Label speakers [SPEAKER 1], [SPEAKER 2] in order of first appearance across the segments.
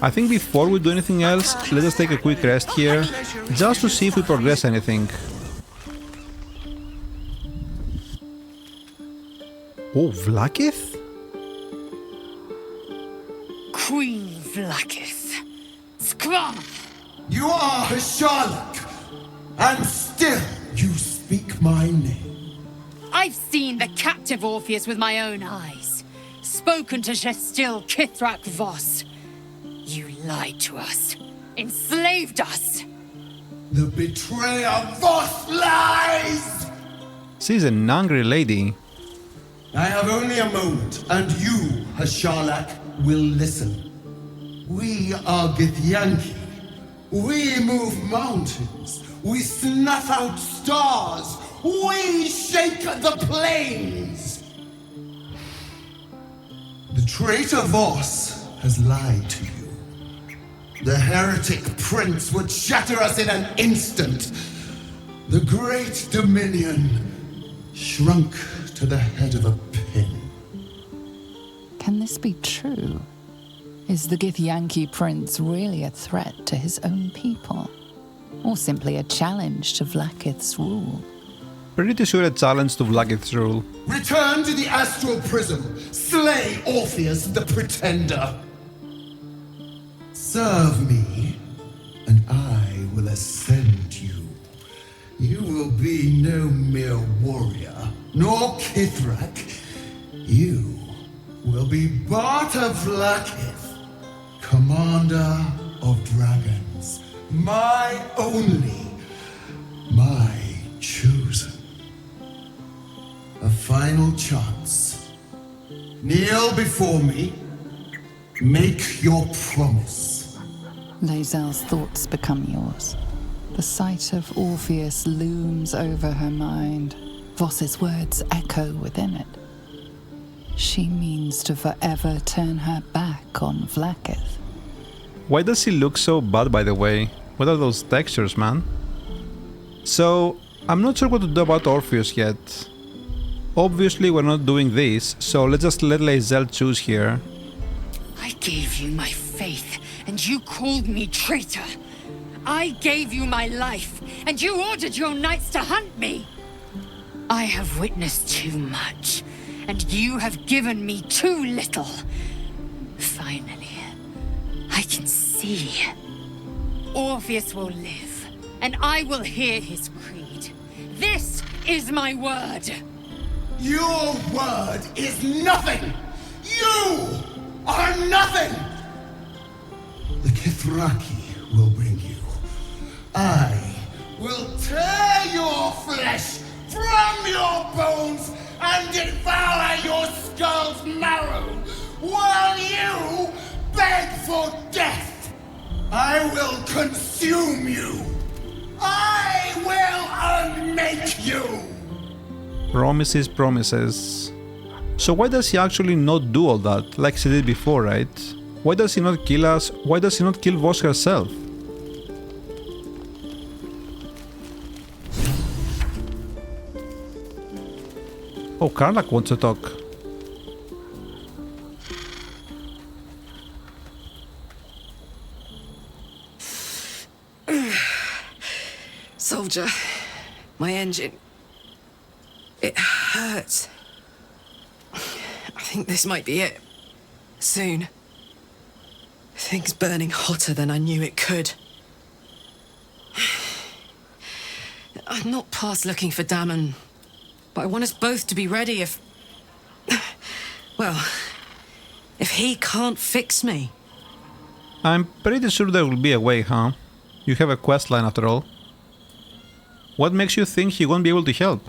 [SPEAKER 1] I think before we do anything else, let us take a quick rest here, just to see if we progress anything. Oh, Vlaakith?
[SPEAKER 2] Queen Vlaakith. Scrum!
[SPEAKER 3] You are Hasharlak, and still you speak my name.
[SPEAKER 2] I've seen the captive Orpheus with my own eyes. Spoken to Gestil Kithrak Voss. You lied to us. Enslaved us.
[SPEAKER 3] The betrayer Voss lies!
[SPEAKER 1] She's an angry lady.
[SPEAKER 3] I have only a moment, and you, Hasharlak, will listen. We are Githyanki. We move mountains. We snuff out stars. We shake the plains. The traitor Voss has lied to you. The heretic prince would shatter us in an instant. The great dominion shrunk to the head of a pin.
[SPEAKER 4] Can this be true? Is the Githyanki prince really a threat to his own people? Or simply a challenge to Vlaakith's rule?
[SPEAKER 1] Pretty sure a challenge to Vlaakith's rule.
[SPEAKER 3] Return to the astral prism. Slay Orpheus the Pretender. Serve me, and I will ascend you. You will be no mere warrior, nor Kithrak. You will be Barta Vlaakith, commander of dragons. My only, my chosen. A final chance. Kneel before me. Make your promise.
[SPEAKER 4] Lae'zel's thoughts become yours. The sight of Orpheus looms over her mind. Voss's words echo within it. She means to forever turn her back on Vlaakith.
[SPEAKER 1] Why does he look so bad, by the way? What are those textures, man? So, I'm not sure what to do about Orpheus yet. Obviously we're not doing this, so let's just let Lae'zel choose here.
[SPEAKER 2] I gave you my faith, and you called me traitor. I gave you my life, and you ordered your knights to hunt me. I have witnessed too much, and you have given me too little. Finally, I can see. Orpheus will live, and I will hear his creed. This is my word.
[SPEAKER 3] Your word is nothing! You are nothing! The Kithraki will bring you. I will tear your flesh from your bones and devour your skull's marrow while you beg for death. I will consume you. I will unmake you.
[SPEAKER 1] Promises, promises. So why does he actually not do all that, like she did before, right? Why does he not kill us? Why does he not kill Voss herself? Oh, Karlach wants to talk.
[SPEAKER 5] Soldier, my engine. It hurts. I think this might be it. Soon. Things burning hotter than I knew it could. I'm not past looking for Dammon, but I want us both to be ready if... well, if he can't fix me.
[SPEAKER 1] I'm pretty sure there will be a way, huh? You have a quest line after all. What makes you think he won't be able to help?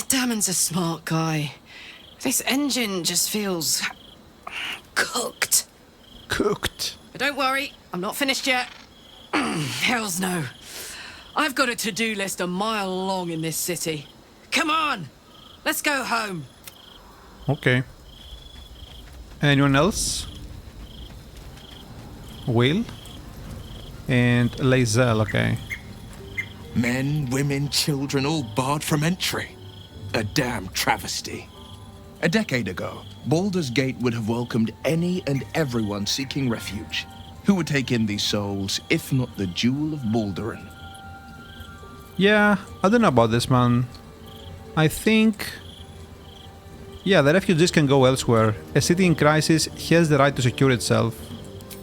[SPEAKER 5] Dammon's a smart guy. This engine just feels... cooked.
[SPEAKER 1] Cooked.
[SPEAKER 5] But don't worry, I'm not finished yet. Hells no. I've got a to-do list a mile long in this city. Come on, let's go home.
[SPEAKER 1] Okay. Anyone else? Will? And Lae'zel, okay.
[SPEAKER 6] Men, women, children, all barred from entry. A damn travesty. A decade ago, Baldur's Gate would have welcomed any and everyone seeking refuge. Who would take in these souls, if not the Jewel of Baldurin?
[SPEAKER 1] Yeah, I don't know about this, man. I think... yeah, the refugees can go elsewhere. A city in crisis has the right to secure itself.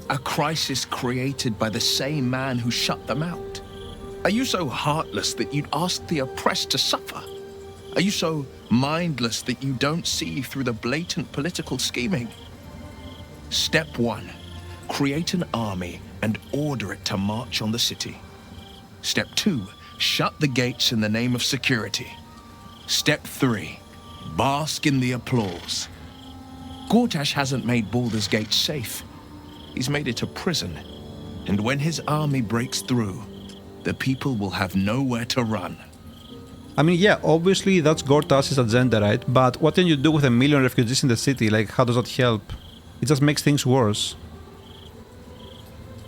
[SPEAKER 6] A crisis created by the same man who shut them out. Are you so heartless that you'd ask the oppressed to suffer? Are you so mindless that you don't see through the blatant political scheming? Step 1. Create an army and order it to march on the city. Step 2. Shut the gates in the name of security. Step 3. Bask in the applause. Gortash hasn't made Baldur's Gate safe. He's made it a prison. And when his army breaks through, the people will have nowhere to run.
[SPEAKER 1] I mean, yeah, obviously that's Gortash's agenda, right? But what can you do with 1 million refugees in the city? Like, how does that help? It just makes things worse.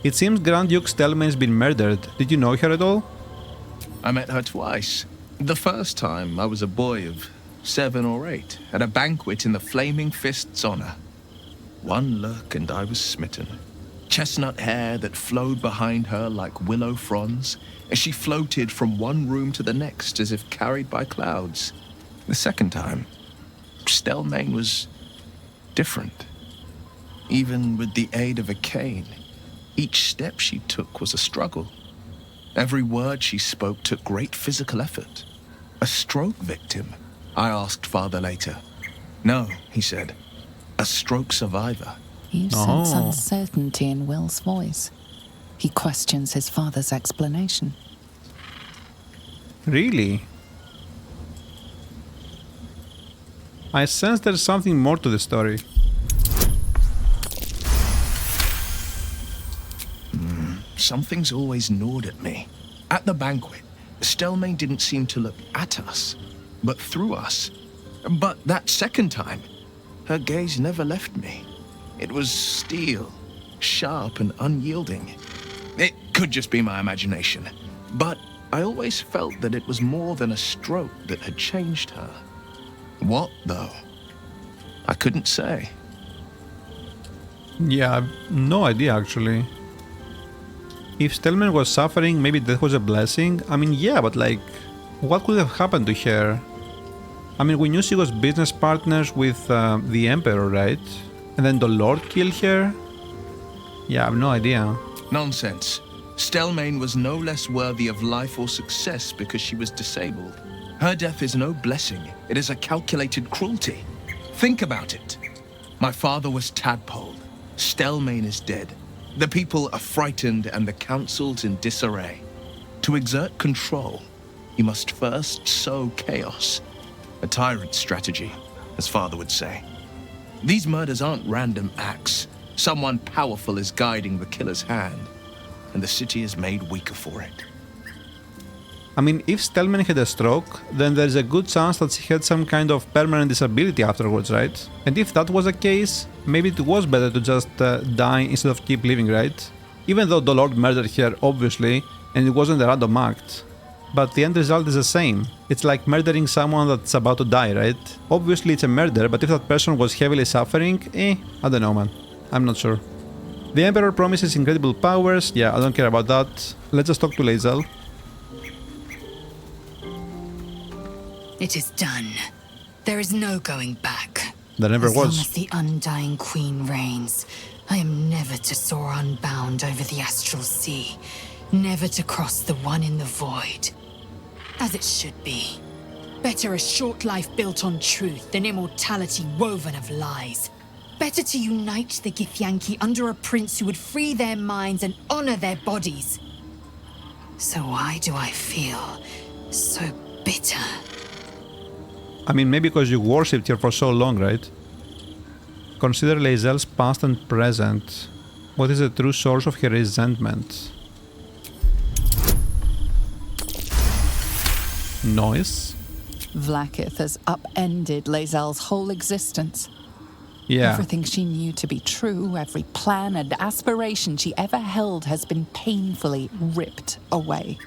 [SPEAKER 1] It seems Grand Duke Stelmane's been murdered. Did you know her at all?
[SPEAKER 6] I met her twice. The first time, I was a boy of 7 or 8, at a banquet in the Flaming Fist's honor. One look and I was smitten. Chestnut hair that flowed behind her like willow fronds, as she floated from one room to the next as if carried by clouds. The second time, Stelmane was different. Even with the aid of a cane, each step she took was a struggle. Every word she spoke took great physical effort. A stroke victim? I asked Father later. No, he said. A stroke survivor.
[SPEAKER 4] You sense uncertainty in Will's voice. He questions his father's explanation.
[SPEAKER 1] Really? I sense there's something more to the story.
[SPEAKER 6] Something's always gnawed at me. At the banquet, Stelmane didn't seem to look at us, but through us. But that second time, her gaze never left me. It was steel, sharp and unyielding. It could just be my imagination, but I always felt that it was more than a stroke that had changed her. What, though? I couldn't say.
[SPEAKER 1] Yeah, I've no idea actually. If Stelmane was suffering, maybe that was a blessing. I mean, yeah, but like, what could have happened to her? I mean, we knew she was business partners with the Emperor, right? And then the Lord killed her? Yeah, I have no idea.
[SPEAKER 6] Nonsense. Stelmane was no less worthy of life or success because she was disabled. Her death is no blessing. It is a calculated cruelty. Think about it. My father was tadpoled. Stelmane is dead. The people are frightened and the council's in disarray. To exert control, you must first sow chaos. A tyrant's strategy, as father would say. These murders aren't random acts. Someone powerful is guiding the killer's hand, and the city is made weaker for it.
[SPEAKER 1] I mean, if Stelmane had a stroke, then there's a good chance that she had some kind of permanent disability afterwards, right? And if that was the case, maybe it was better to just die instead of keep living, right? Even though the Lord murdered her, obviously, and it wasn't a random act. But the end result is the same. It's like murdering someone that's about to die, right? Obviously it's a murder, but if that person was heavily suffering, I don't know, man. I'm not sure. The Emperor promises incredible powers. Yeah, I don't care about that. Let's just talk to Lae'zel.
[SPEAKER 2] It is done. There is no going back.
[SPEAKER 1] There never
[SPEAKER 2] As long
[SPEAKER 1] was.
[SPEAKER 2] as the undying queen reigns, I am never to soar unbound over the astral sea, never to cross the one in the void. As it should be. Better a short life built on truth than immortality woven of lies. Better to unite the Githyanki under a prince who would free their minds and honor their bodies. So why do I feel so bitter?
[SPEAKER 1] I mean, maybe because you worshipped her for so long, right? Consider Lae'zel's past and present. What is the true source of her resentment? Noise?
[SPEAKER 4] Vlaakith has upended Lae'zel's whole existence.
[SPEAKER 1] Yeah.
[SPEAKER 4] Everything she knew to be true, every plan and aspiration she ever held has been painfully ripped away.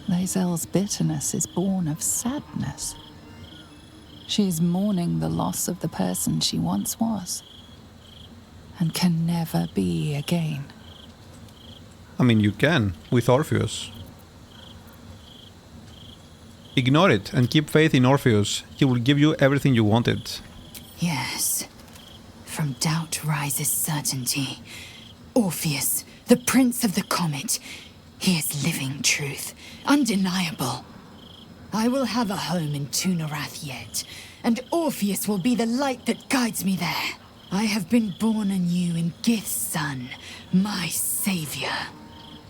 [SPEAKER 4] Lae'zel's bitterness is born of sadness. She's mourning the loss of the person she once was, and can never be again.
[SPEAKER 1] I mean, you can, with Orpheus. Ignore it and keep faith in Orpheus. He will give you everything you wanted.
[SPEAKER 2] Yes. From doubt rises certainty. Orpheus, the Prince of the Comet. He is living truth, undeniable. I will have a home in Tunarath yet, and Orpheus will be the light that guides me there. I have been born anew in Gith's son, my savior.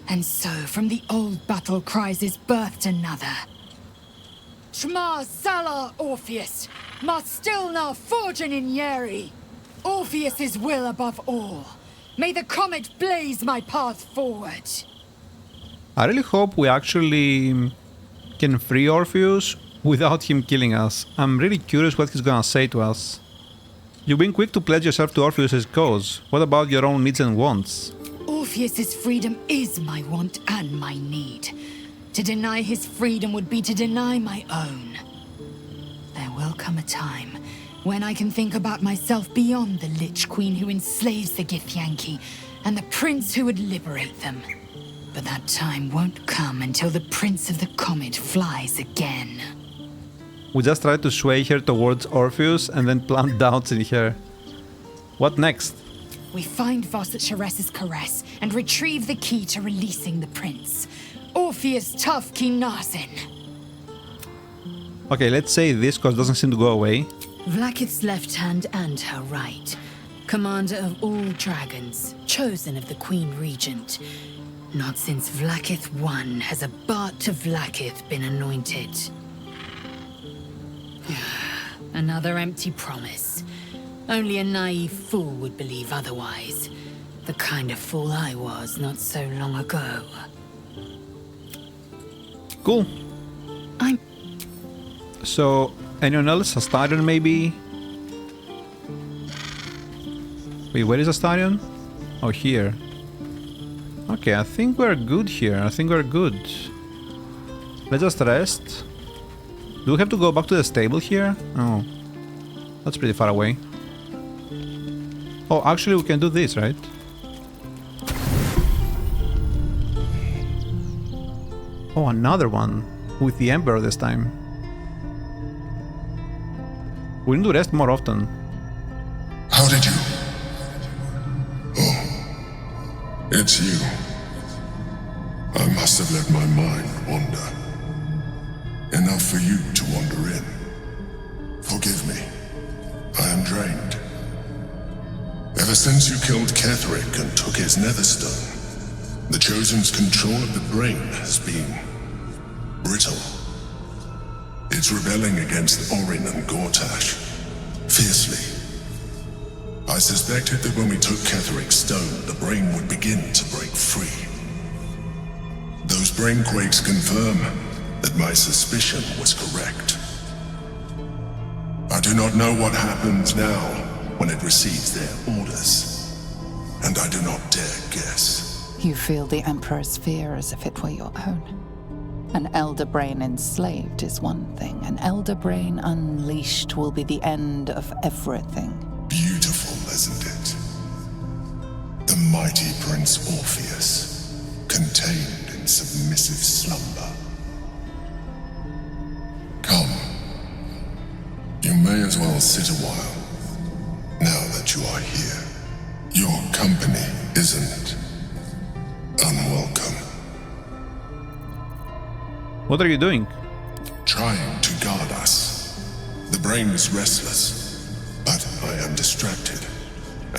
[SPEAKER 2] And so from the old battle cries is birthed another. Shma Salar Orpheus, Ma Stilna Fortune in Yeri. Orpheus's will above all. May the comet blaze my path forward.
[SPEAKER 1] I really hope we actually can free Orpheus without him killing us. I'm really curious what he's gonna say to us. You've been quick to pledge yourself to Orpheus's cause. What about your own needs and wants?
[SPEAKER 2] Orpheus's freedom is my want and my need. To deny his freedom would be to deny my own. There will come a time when I can think about myself beyond the Lich Queen who enslaves the Githyanki and the Prince who would liberate them. But that time won't come until the Prince of the Comet flies again.
[SPEAKER 1] We just tried to sway her towards Orpheus and then plant doubts in her. What next?
[SPEAKER 2] We find Voss at Sheres's caress and retrieve the key to releasing the Prince. Orpheus tough Kinazin.
[SPEAKER 1] Okay, let's say this cause doesn't seem to go away.
[SPEAKER 2] Vlaakith's left hand and her right. Commander of all dragons, chosen of the Queen Regent. Not since Vlaakith I has a Bart to Vlaakith been anointed. Another empty promise. Only a naive fool would believe otherwise. The kind of fool I was not so long ago.
[SPEAKER 1] Cool.
[SPEAKER 2] I'm...
[SPEAKER 1] So, anyone else? Astarion maybe? Wait, where is Astarion? Oh, here. Okay, I think we're good here. I think we're good. Let's just rest. Do we have to go back to the stable here? Oh. That's pretty far away. Oh, actually we can do this, right? Oh, another one. With the Emperor this time. We need to rest more often.
[SPEAKER 7] How did you? Oh, it's you. I must have let my mind wander. Enough for you to wander in. Forgive me. I am drained. Ever since you killed Ketheric and took his netherstone, the Chosen's control of the brain has been brittle. It's rebelling against Orin and Gortash, fiercely. I suspected that when we took Ketheric's stone, the brain would begin to break free. Those brain quakes confirm that my suspicion was correct. I do not know what happens now when it receives their orders, and I do not dare guess.
[SPEAKER 4] You feel the Emperor's fear as if it were your own. An elder brain enslaved is one thing. An elder brain unleashed will be the end of everything.
[SPEAKER 7] Beautiful, isn't it? The mighty Prince Orpheus, contained in submissive slumber. Come. You may as well sit a while, now that you are here. Your company isn't unwelcome.
[SPEAKER 1] What are you doing?
[SPEAKER 7] Trying to guard us. The brain is restless, but I am distracted,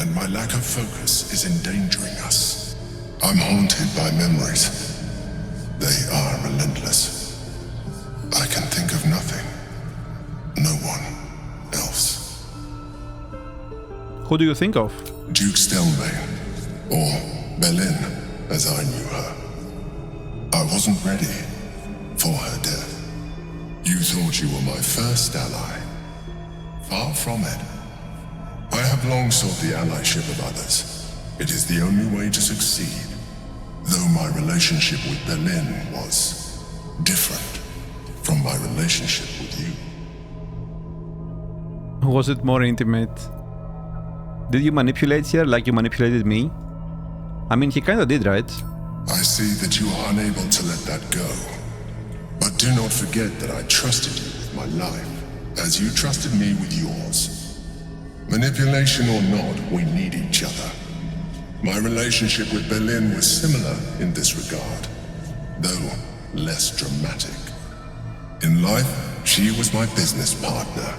[SPEAKER 7] and my lack of focus is endangering us. I'm haunted by memories. They are relentless. I can think of nothing. No one else.
[SPEAKER 1] Who do you think of?
[SPEAKER 7] Duke Stelmane, or Belin, as I knew her. I wasn't ready for her death. You thought you were my first ally. Far from it. I have long sought the allyship of others. It is the only way to succeed. Though my relationship with Belin was different from my relationship with you.
[SPEAKER 1] Was it more intimate? Did you manipulate her like you manipulated me? I mean, he kinda did, right?
[SPEAKER 7] I see that you are unable to let that go. But do not forget that I trusted you with my life, as you trusted me with yours. Manipulation or not, we need each other. My relationship with Berlin was similar in this regard, though less dramatic. In life, she was my business partner,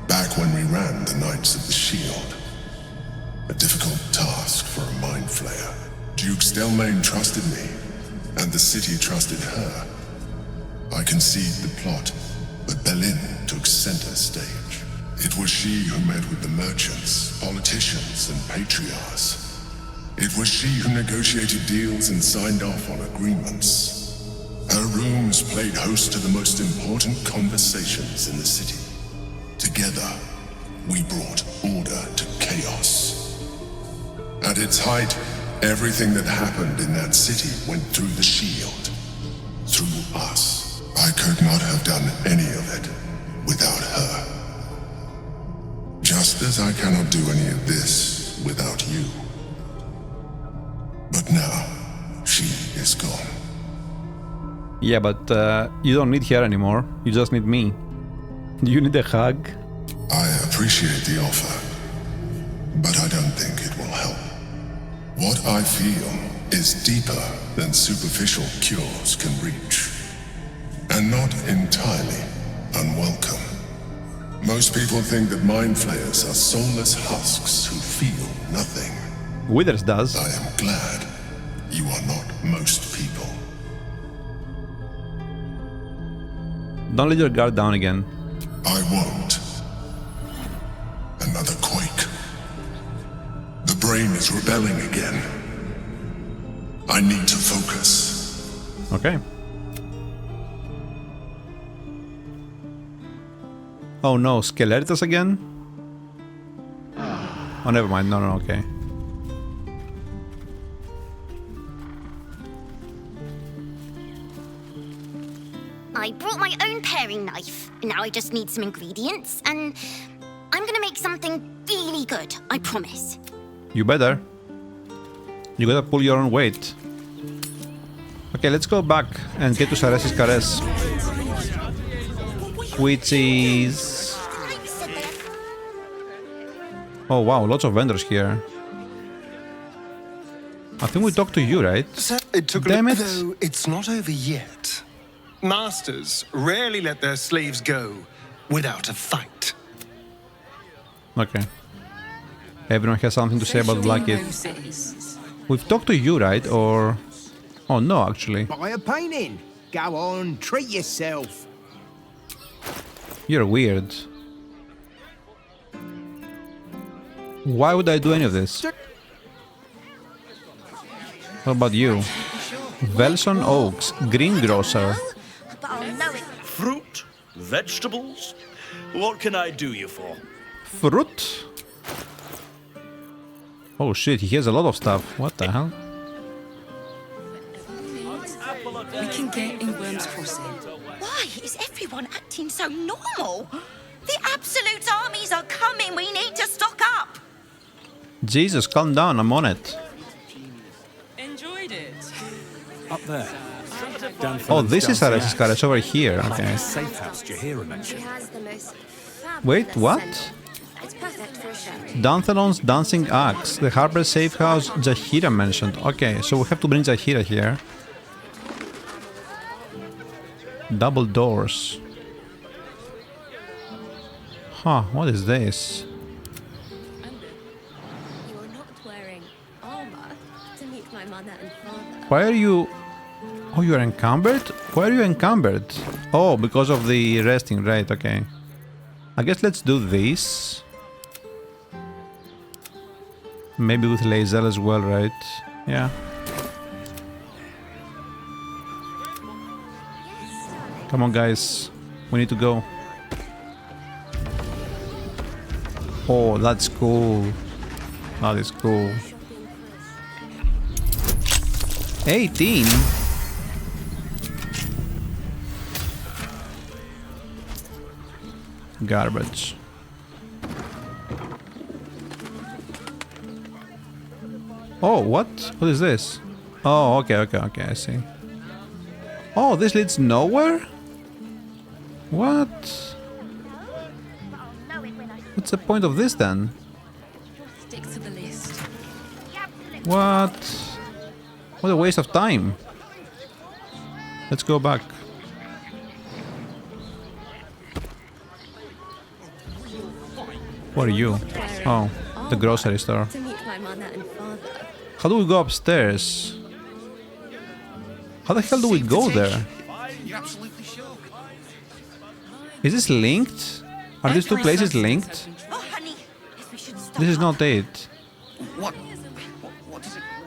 [SPEAKER 7] back when we ran the Knights of the Shield. A difficult task for a mind flayer. Duke Stelmane trusted me, and the city trusted her. I conceived the plot, but Berlin took center stage. It was she who met with the merchants, politicians, and patriarchs. It was she who negotiated deals and signed off on agreements. Her rooms played host to the most important conversations in the city. Together, we brought order to chaos. At its height, everything that happened in that city went through the shield. Through us. I could not have done any of it without her. Just as I cannot do any of this without you. But now, she is gone.
[SPEAKER 1] Yeah, but you don't need her anymore. You just need me. You need a hug.
[SPEAKER 7] I appreciate the offer, but I don't think it will help. What I feel is deeper than superficial cures can reach, and not entirely unwelcome. Most people think that mind flayers are soulless husks who feel nothing.
[SPEAKER 1] Withers does.
[SPEAKER 7] I am glad you are not most people.
[SPEAKER 1] Don't let your guard down again.
[SPEAKER 7] I won't. Another quake. The brain is rebelling again. I need to focus.
[SPEAKER 1] Okay. Oh no, Skeletons again? Oh, never mind. No, okay.
[SPEAKER 8] I brought my own paring knife. Now I just need some ingredients, and I'm gonna make something really good, I promise.
[SPEAKER 1] You better. You gotta pull your own weight. Okay, let's go back and get to Sares's Caress. Which is... Oh wow, lots of vendors here. I think we talked to you, right?
[SPEAKER 9] It took
[SPEAKER 1] Damn
[SPEAKER 9] a
[SPEAKER 1] it.
[SPEAKER 9] though it's not over yet. Masters rarely let their slaves go without a fight.
[SPEAKER 1] Okay. Everyone has something to say about Blackheath. We've talked to you, right? Or... Oh no, actually.
[SPEAKER 10] Buy a painting. Go on, treat yourself.
[SPEAKER 1] You're weird. Why would I do any of this? What about you? Velson Oaks, greengrocer.
[SPEAKER 8] But I'll know it.
[SPEAKER 11] Fruit? Vegetables? What can I do you for?
[SPEAKER 1] Fruit? Oh shit, he has a lot of stuff. What the hell?
[SPEAKER 5] We can get in Worm's Crossing.
[SPEAKER 8] Why is everyone acting so normal? The Absolute armies are coming. We need to stock up.
[SPEAKER 1] Jesus, calm down, I'm on it.
[SPEAKER 5] Enjoyed it.
[SPEAKER 12] Up there.
[SPEAKER 1] Oh, this is Sares's car, it's over here, okay.
[SPEAKER 12] Safe house Jahira mentioned.
[SPEAKER 1] Wait, what?
[SPEAKER 8] It's perfect for a show.
[SPEAKER 1] Danthelon's Dancing Axe, the Harbor Safe House Jahira mentioned. Okay, so we have to bring Jahira here. Double doors. Huh, what is this?
[SPEAKER 13] You are not wearing armor to meet my mother and father.
[SPEAKER 1] Why are you... Oh, you're encumbered? Why are you encumbered? Oh, because of the resting, right, okay. I guess let's do this. Maybe with Lae'zel as well, right? Yeah. Come on, guys. We need to go. Oh, that's cool. That is cool. 18? Garbage. Oh, what? What is this? Oh, okay, I see. Oh, this leads nowhere? What? What's the point of this then?
[SPEAKER 5] Stick to the list.
[SPEAKER 1] What? What a waste of time. Let's go back. What are you? Oh, the grocery store.
[SPEAKER 13] To meet my mother and father.
[SPEAKER 1] How do we go upstairs? How the hell do we go there? Is this linked? Are these two places linked? This is not it.
[SPEAKER 10] What is it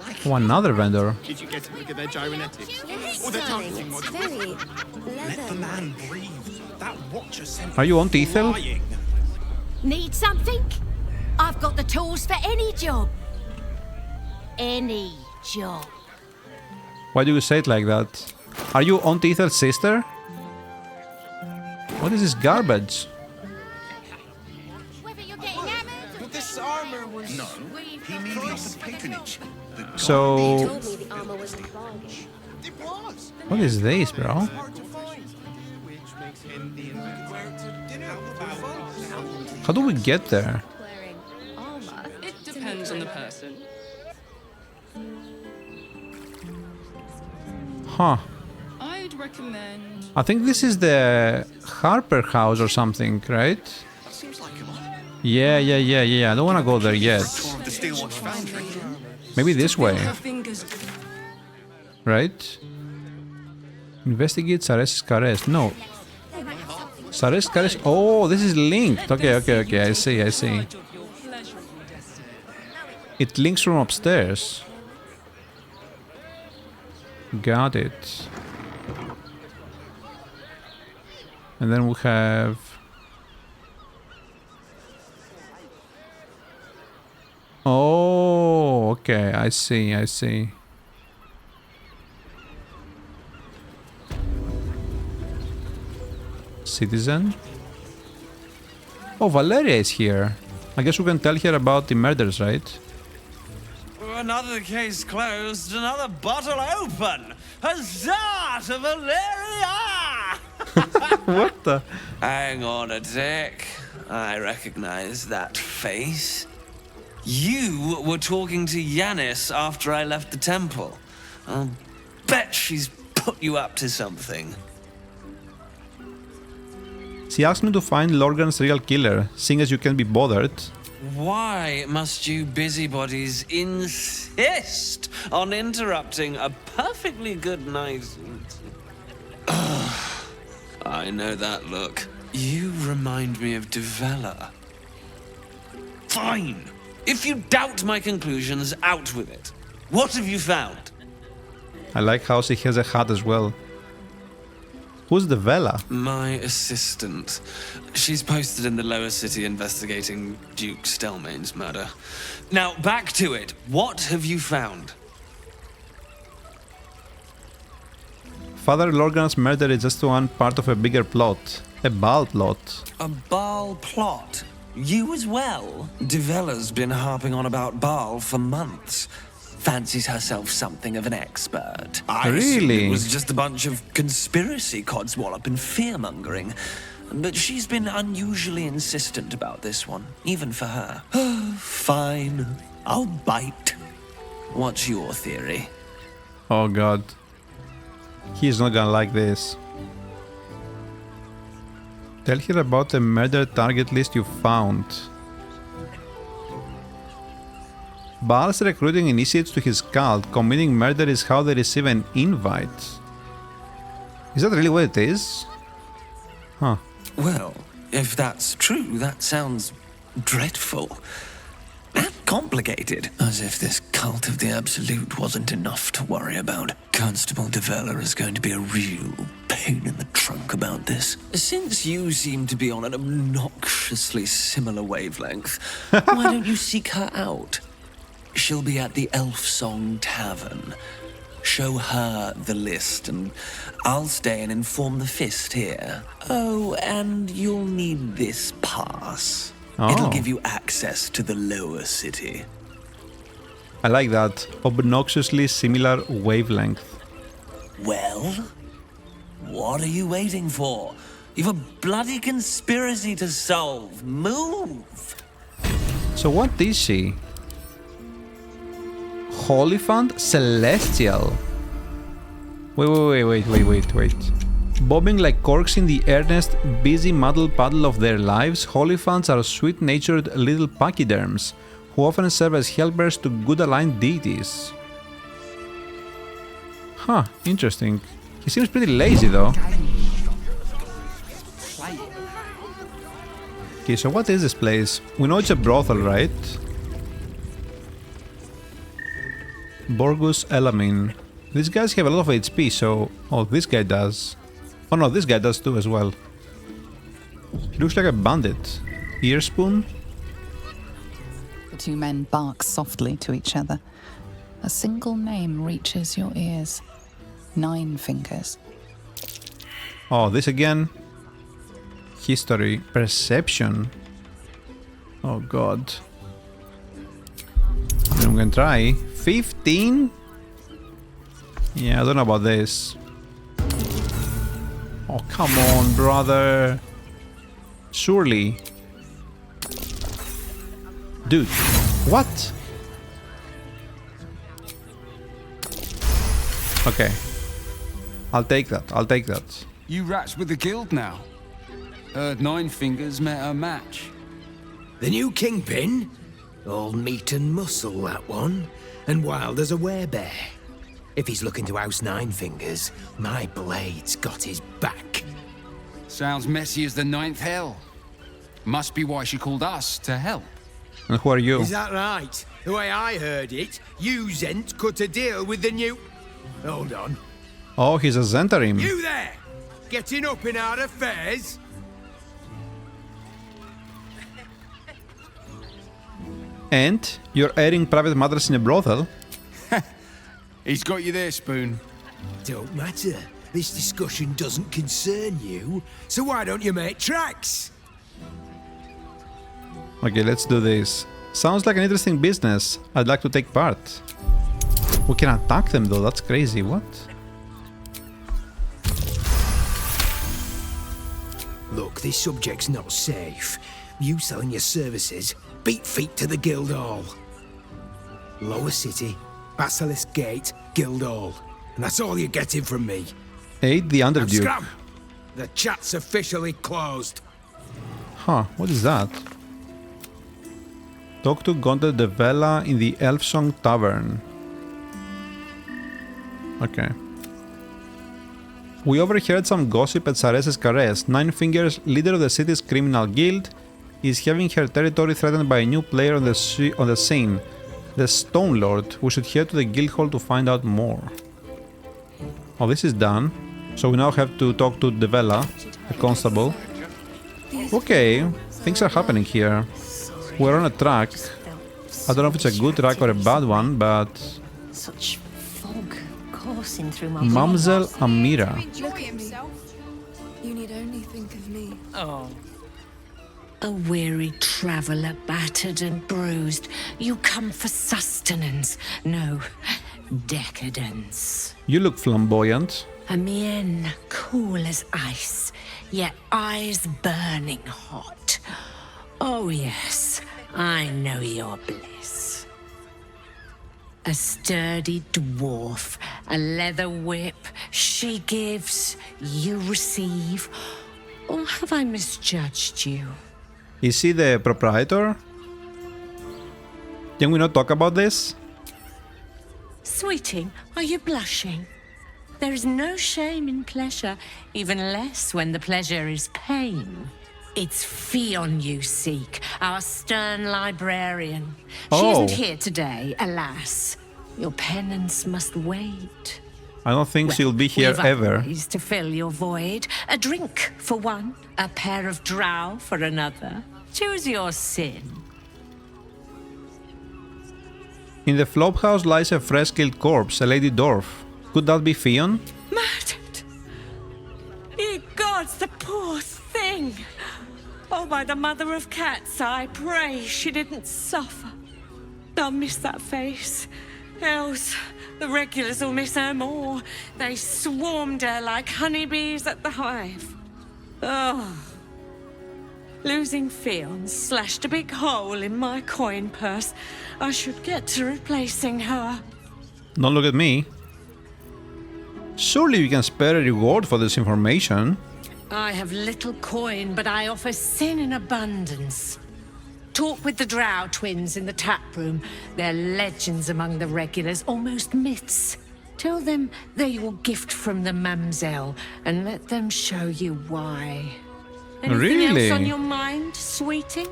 [SPEAKER 10] like?
[SPEAKER 1] Oh, another vendor.
[SPEAKER 10] Did you get to look at their gyrometics?
[SPEAKER 13] Yes,
[SPEAKER 10] Or their
[SPEAKER 13] darling,
[SPEAKER 10] dancing
[SPEAKER 13] it's
[SPEAKER 10] modules?
[SPEAKER 13] very
[SPEAKER 12] Let the
[SPEAKER 13] leather.
[SPEAKER 12] man breathe. That watcher sent
[SPEAKER 1] Are you on Tethel?
[SPEAKER 12] flying.
[SPEAKER 14] Need something? I've got the tools for any job. Any job.
[SPEAKER 1] Why do you say it like that? Are you on Tethel's sister? What is this garbage?
[SPEAKER 10] But this armor was... No, he merely offered patronage.
[SPEAKER 1] So,
[SPEAKER 13] Told me the armor was a bargain.
[SPEAKER 10] It was.
[SPEAKER 1] what is this, bro?
[SPEAKER 10] Hard to find. Which makes him the inventor. Dinner
[SPEAKER 1] How do we get there?
[SPEAKER 13] Wearing armor.
[SPEAKER 5] It depends on the person.
[SPEAKER 1] Huh.
[SPEAKER 5] I'd recommend...
[SPEAKER 1] I think this is the Harper house or something, right?
[SPEAKER 10] Seems like him.
[SPEAKER 1] Yeah. I don't want to go there yet.
[SPEAKER 10] Tour of the Steelwatch Foundry.
[SPEAKER 1] Maybe this way,
[SPEAKER 5] Her fingers...
[SPEAKER 1] right? Investigate Sares Cares. No. Sares Cares. Oh, this is linked. Okay. I see. It links from upstairs. Got it. And then we have... Oh, okay, I see. Citizen? Oh, Valeria is here. I guess we can tell her about the murders, right?
[SPEAKER 15] Another case closed, another bottle open. Huzzah to Valeria!
[SPEAKER 1] What the?
[SPEAKER 15] Hang on a tick. I recognize that face. You were talking to Yanis after I left the temple. I'll bet she's put you up to something.
[SPEAKER 1] She asked me to find Lorgan's real killer, seeing as you can be bothered.
[SPEAKER 15] Why must you busybodies insist on interrupting a perfectly good night? I know that look. You remind me of Devella. Fine. If you doubt my conclusions, out with it. What have you found?
[SPEAKER 1] I like how she has a hat as well. Who's the Vela?
[SPEAKER 15] My assistant. She's posted in the lower city investigating Duke Stelmane's murder. Now, back to it. What have you found?
[SPEAKER 1] Father Lorgan's murder is just one part of a bigger plot. A Baal plot.
[SPEAKER 15] A Baal plot? You as well? Devella's been harping on about Baal for months. Fancies herself something of an expert. I assumed
[SPEAKER 1] Really?
[SPEAKER 15] it was just a bunch of conspiracy codswallop and fear-mongering. But she's been unusually insistent about this one, even for her. Fine, I'll bite. What's your theory?
[SPEAKER 1] Oh god. He's not gonna like this. Tell her about the murder target list you found. Baal's recruiting initiates to his cult. Committing murder is how they receive an invite. Is that really what it is? Huh.
[SPEAKER 15] Well, if that's true, that sounds dreadful. And complicated. As if this cult of the Absolute wasn't enough to worry about. Constable Devella is going to be a real pain in the trunk about this. Since you seem to be on an obnoxiously similar wavelength, why don't you seek her out? She'll be at the Elf Song Tavern. Show her the list, and I'll stay and inform the Fist here. Oh, and you'll need this pass.
[SPEAKER 1] Oh.
[SPEAKER 15] It'll give you access to the lower city.
[SPEAKER 1] I like that. Obnoxiously similar wavelength.
[SPEAKER 15] Well? What are you waiting for? You've a bloody conspiracy to solve. Move!
[SPEAKER 1] So what is she? Holyphant Celestial. Wait. Bobbing like corks in the earnest, busy muddle puddle of their lives, Holyphants are sweet-natured little pachyderms who often serve as helpers to good-aligned deities. Huh, interesting. He seems pretty lazy though. Okay, so what is this place? We know it's a brothel, right? Borgus Elamin. These guys have a lot of HP, so... Oh, this guy does. Oh no, this guy does too as well. He looks like a bandit. Earspoon?
[SPEAKER 4] The two men bark softly to each other. A single name reaches your ears. 9 Fingers.
[SPEAKER 1] Oh, this again. History. Perception. Oh god. I'm gonna try. 15? Yeah, I don't know about this. Oh, come on, brother. Surely. Dude, what? Okay. I'll take that.
[SPEAKER 16] You rats with the guild now. Heard 9 Fingers met her match.
[SPEAKER 17] The new kingpin? All meat and muscle, that one. And wild as a werebear. If he's looking to oust 9 Fingers, my blade's got his back.
[SPEAKER 16] Sounds messy as the 9th hell. Must be why she called us to help.
[SPEAKER 1] And who are you?
[SPEAKER 17] Is that right? The way I heard it, you Zent cut a deal with the new... Hold on.
[SPEAKER 1] Oh, he's a Zentarim.
[SPEAKER 17] You there! Getting up in our affairs?
[SPEAKER 1] And you're airing private matters in a brothel?
[SPEAKER 16] He's got you there, Spoon.
[SPEAKER 17] Don't matter. This discussion doesn't concern you, so why don't you make tracks?
[SPEAKER 1] Okay, let's do this. Sounds like an interesting business. I'd like to take part. We can attack them though, that's crazy. What?
[SPEAKER 17] Look, this subject's not safe. You selling your services, beat feet to the Guildhall. Lower City, Basilisk Gate, Guildhall. And that's all you're getting from me.
[SPEAKER 1] Aid the Underduke.
[SPEAKER 17] Scram! The chat's officially closed.
[SPEAKER 1] Huh, what is that? Talk to Gondel de Vela in the Elfsong Tavern. Okay. We overheard some gossip at Sarese's Caress. 9 Fingers, leader of the city's criminal guild, is having her territory threatened by a new player on the scene, the Stone Lord. We should head to the guild hall to find out more. Oh, this is done. So we now have to talk to De Vela, the constable. Okay, things are happening here. We're on a track. I don't know if it's a good track or a bad one, but...
[SPEAKER 18] Such fog coursing through my
[SPEAKER 1] Mamselle Amira.
[SPEAKER 19] Look at himself. You need only think of me.
[SPEAKER 18] Oh. A weary traveller, battered and bruised. You come for sustenance. No, decadence.
[SPEAKER 1] You look flamboyant.
[SPEAKER 18] A mien cool as ice, yet eyes burning hot. Oh yes, I know your bliss. A sturdy dwarf, a leather whip, she gives, you receive. Or have I misjudged you?
[SPEAKER 1] Is he the proprietor? Can we not talk about this?
[SPEAKER 18] Sweeting, are you blushing? There is no shame in pleasure, even less when the pleasure is pain. It's Fionn you seek, our stern librarian. She isn't here today, alas. Your penance must wait.
[SPEAKER 1] I don't think she'll be here
[SPEAKER 18] we've
[SPEAKER 1] ever.
[SPEAKER 18] ways to fill your void. A drink for one, a pair of drow for another. Choose your sin.
[SPEAKER 1] In the flophouse lies a fresh-killed corpse, a lady dwarf. Could that be Fionn?
[SPEAKER 18] Murdered! Ye gods, the poor thing! Oh, by the mother of cats, I pray she didn't suffer. They'll miss that face. Else, the regulars will miss her more. They swarmed her like honeybees at the hive. Oh. Losing Faerun slashed a big hole in my coin purse. I should get to replacing her.
[SPEAKER 1] Don't look at me. Surely you can spare a reward for this information.
[SPEAKER 18] I have little coin, but I offer sin in abundance. Talk with the Drow twins in the tap room. They're legends among the regulars, almost myths. Tell them they're your gift from the Mamselle, and let them show you why. Anything
[SPEAKER 1] Really?
[SPEAKER 18] else on your mind, sweeting?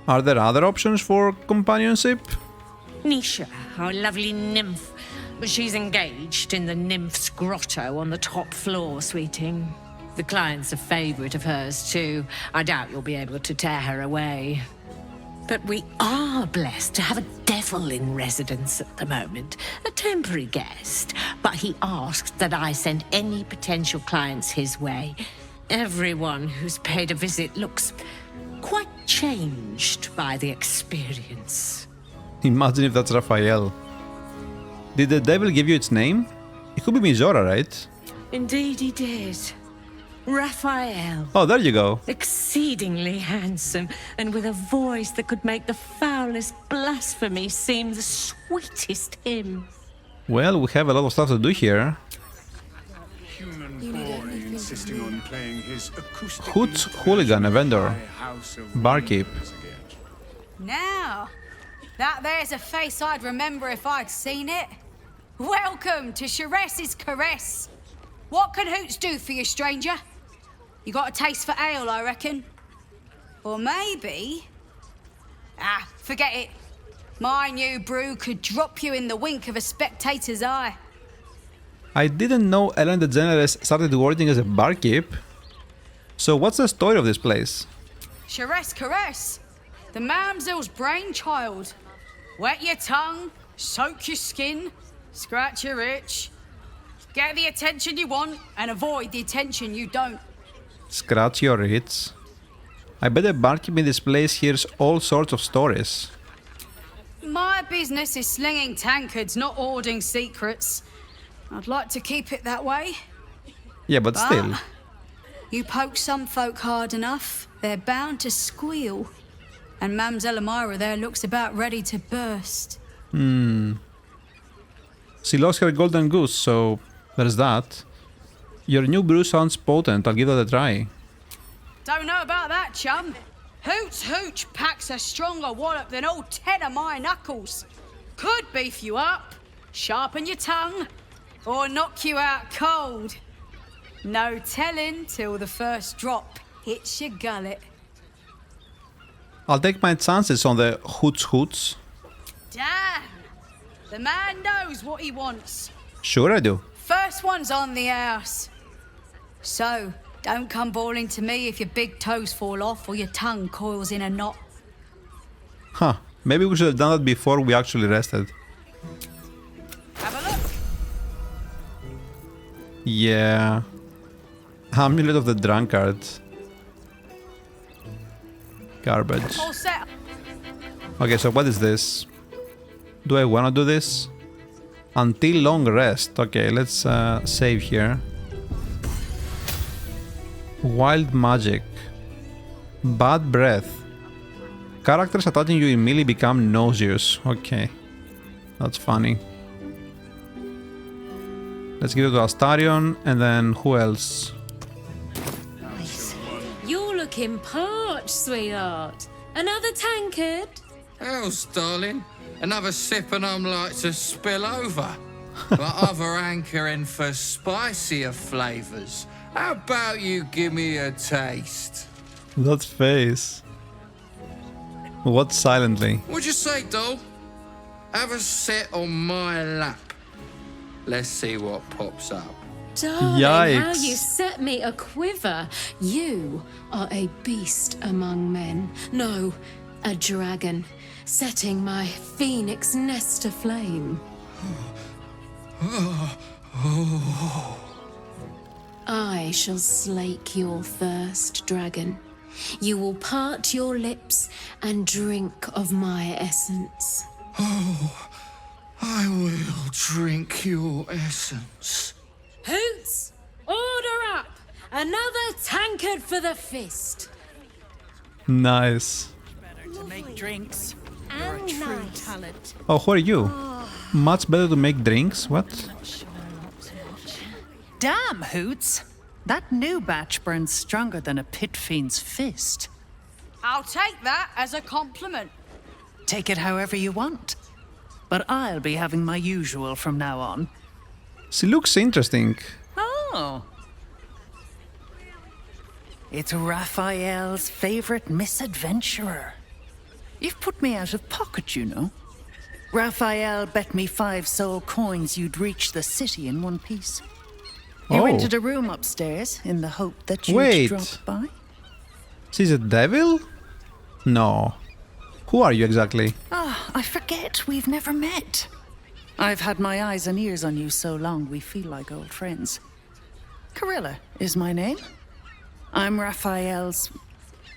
[SPEAKER 1] Are there other options for companionship?
[SPEAKER 18] Nisha, our lovely nymph. But she's engaged in the nymph's grotto on the top floor, sweeting. The client's a favourite of hers, too. I doubt you'll be able to tear her away. But we are blessed to have a devil in residence at the moment. A temporary guest. But he asked that I send any potential clients his way. Everyone who's paid a visit looks quite changed by the experience.
[SPEAKER 1] Imagine if that's Raphael. Did the devil give you its name? It could be Mizora, right?
[SPEAKER 18] Indeed he did. Raphael.
[SPEAKER 1] Oh, there you go.
[SPEAKER 18] Exceedingly handsome, and with a voice that could make the foulest blasphemy seem the sweetest hymn.
[SPEAKER 1] Well, we have a lot of stuff to do here.
[SPEAKER 12] Insisting on playing his acoustic
[SPEAKER 1] Hood's Hooligan, a vendor. Barkeep.
[SPEAKER 14] Now, that there's a face I'd remember if I'd seen it. Welcome to Sharess's Caress. What can Hoots do for you, stranger? You got a taste for ale, I reckon? Or maybe... forget it. My new brew could drop you in the wink of a spectator's eye.
[SPEAKER 1] I didn't know Ellen DeGeneres started working as a barkeep. So what's the story of this place?
[SPEAKER 14] Sharess Caress, the mamsel's brainchild. Wet your tongue, soak your skin, scratch your itch. Get the attention you want and avoid the attention you don't.
[SPEAKER 1] Scratch your itch. I bet a barkeep in this place hears all sorts of stories.
[SPEAKER 14] My business is slinging tankards, not hoarding secrets. I'd like to keep it that way.
[SPEAKER 1] Yeah, but still.
[SPEAKER 14] You poke some folk hard enough, they're bound to squeal. And Mamselle Amira there looks about ready to burst.
[SPEAKER 1] She lost her golden goose, so there's that. Your new brew sounds potent, I'll give that a try.
[SPEAKER 14] Don't know about that, chum. Hoots Hooch packs a stronger wallop than all 10 of my knuckles. Could beef you up, sharpen your tongue, or knock you out cold. No telling till the first drop hits your gullet.
[SPEAKER 1] I'll take my chances on the hoots.
[SPEAKER 14] Damn! The man knows what he wants.
[SPEAKER 1] Sure I do.
[SPEAKER 14] First one's on the house. So, don't come bawling to me if your big toes fall off or your tongue coils in a knot.
[SPEAKER 1] Huh, maybe we should have done that before we actually rested.
[SPEAKER 14] Have a look.
[SPEAKER 1] Yeah. Amulet of the Drunkard. Garbage.
[SPEAKER 14] All set.
[SPEAKER 1] Okay, so what is this? Do I want to do this? Until long rest. Okay, let's save here. Wild magic. Bad breath. Characters attacking you immediately become nauseous. Okay. That's funny. Let's give it to Astarion, and then who else?
[SPEAKER 13] You're looking parched, sweetheart. Another tankard?
[SPEAKER 20] Else, darling. Another sip and I'm like to spill over. But other hankering for spicier flavours. How about you give me a taste?
[SPEAKER 1] That face. What silently?
[SPEAKER 20] What'd you say, doll? Have a sit on my lap. Let's see what pops up.
[SPEAKER 13] Darling,
[SPEAKER 1] Yikes.
[SPEAKER 13] how you set me a quiver. You are a beast among men. No, a dragon, setting my phoenix nest aflame. I shall slake your thirst, dragon. you will part your lips and drink of my essence.
[SPEAKER 20] Oh, I will drink your essence.
[SPEAKER 13] Hoots, order up! Another tankard for the fist.
[SPEAKER 1] Nice.
[SPEAKER 21] To make drinks. You're a true talent.
[SPEAKER 1] Oh, who are you? Much better to make drinks? What?
[SPEAKER 21] Damn, Hoots. That new batch burns stronger than a pit fiend's fist.
[SPEAKER 14] I'll take that as a compliment.
[SPEAKER 21] Take it however you want. But I'll be having my usual from now on.
[SPEAKER 1] She looks interesting.
[SPEAKER 21] Oh. It's Raphael's favorite misadventurer. You've put me out of pocket, you know. Raphael bet me 5 soul coins you'd reach the city in one piece. You rented a room upstairs in the hope that you'd drop by?
[SPEAKER 1] She's a devil? No. Who are you exactly?
[SPEAKER 21] Ah, I forget we've never met. I've had my eyes and ears on you so long we feel like old friends. Carilla is my name. I'm Raphael's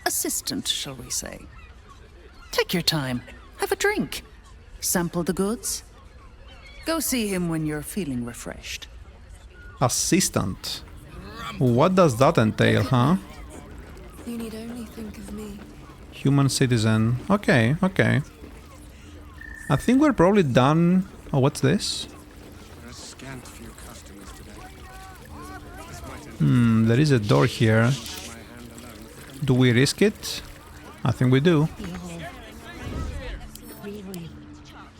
[SPEAKER 21] assistant, shall we say. Take your time. Have a drink. Sample the goods. Go see him when you're feeling refreshed.
[SPEAKER 1] Assistant. What does that entail, huh?
[SPEAKER 19] You need only think of me.
[SPEAKER 1] Human citizen. Okay, okay. I think we're probably done. Oh, what's this? There is a door here. Do we risk it? I think we do.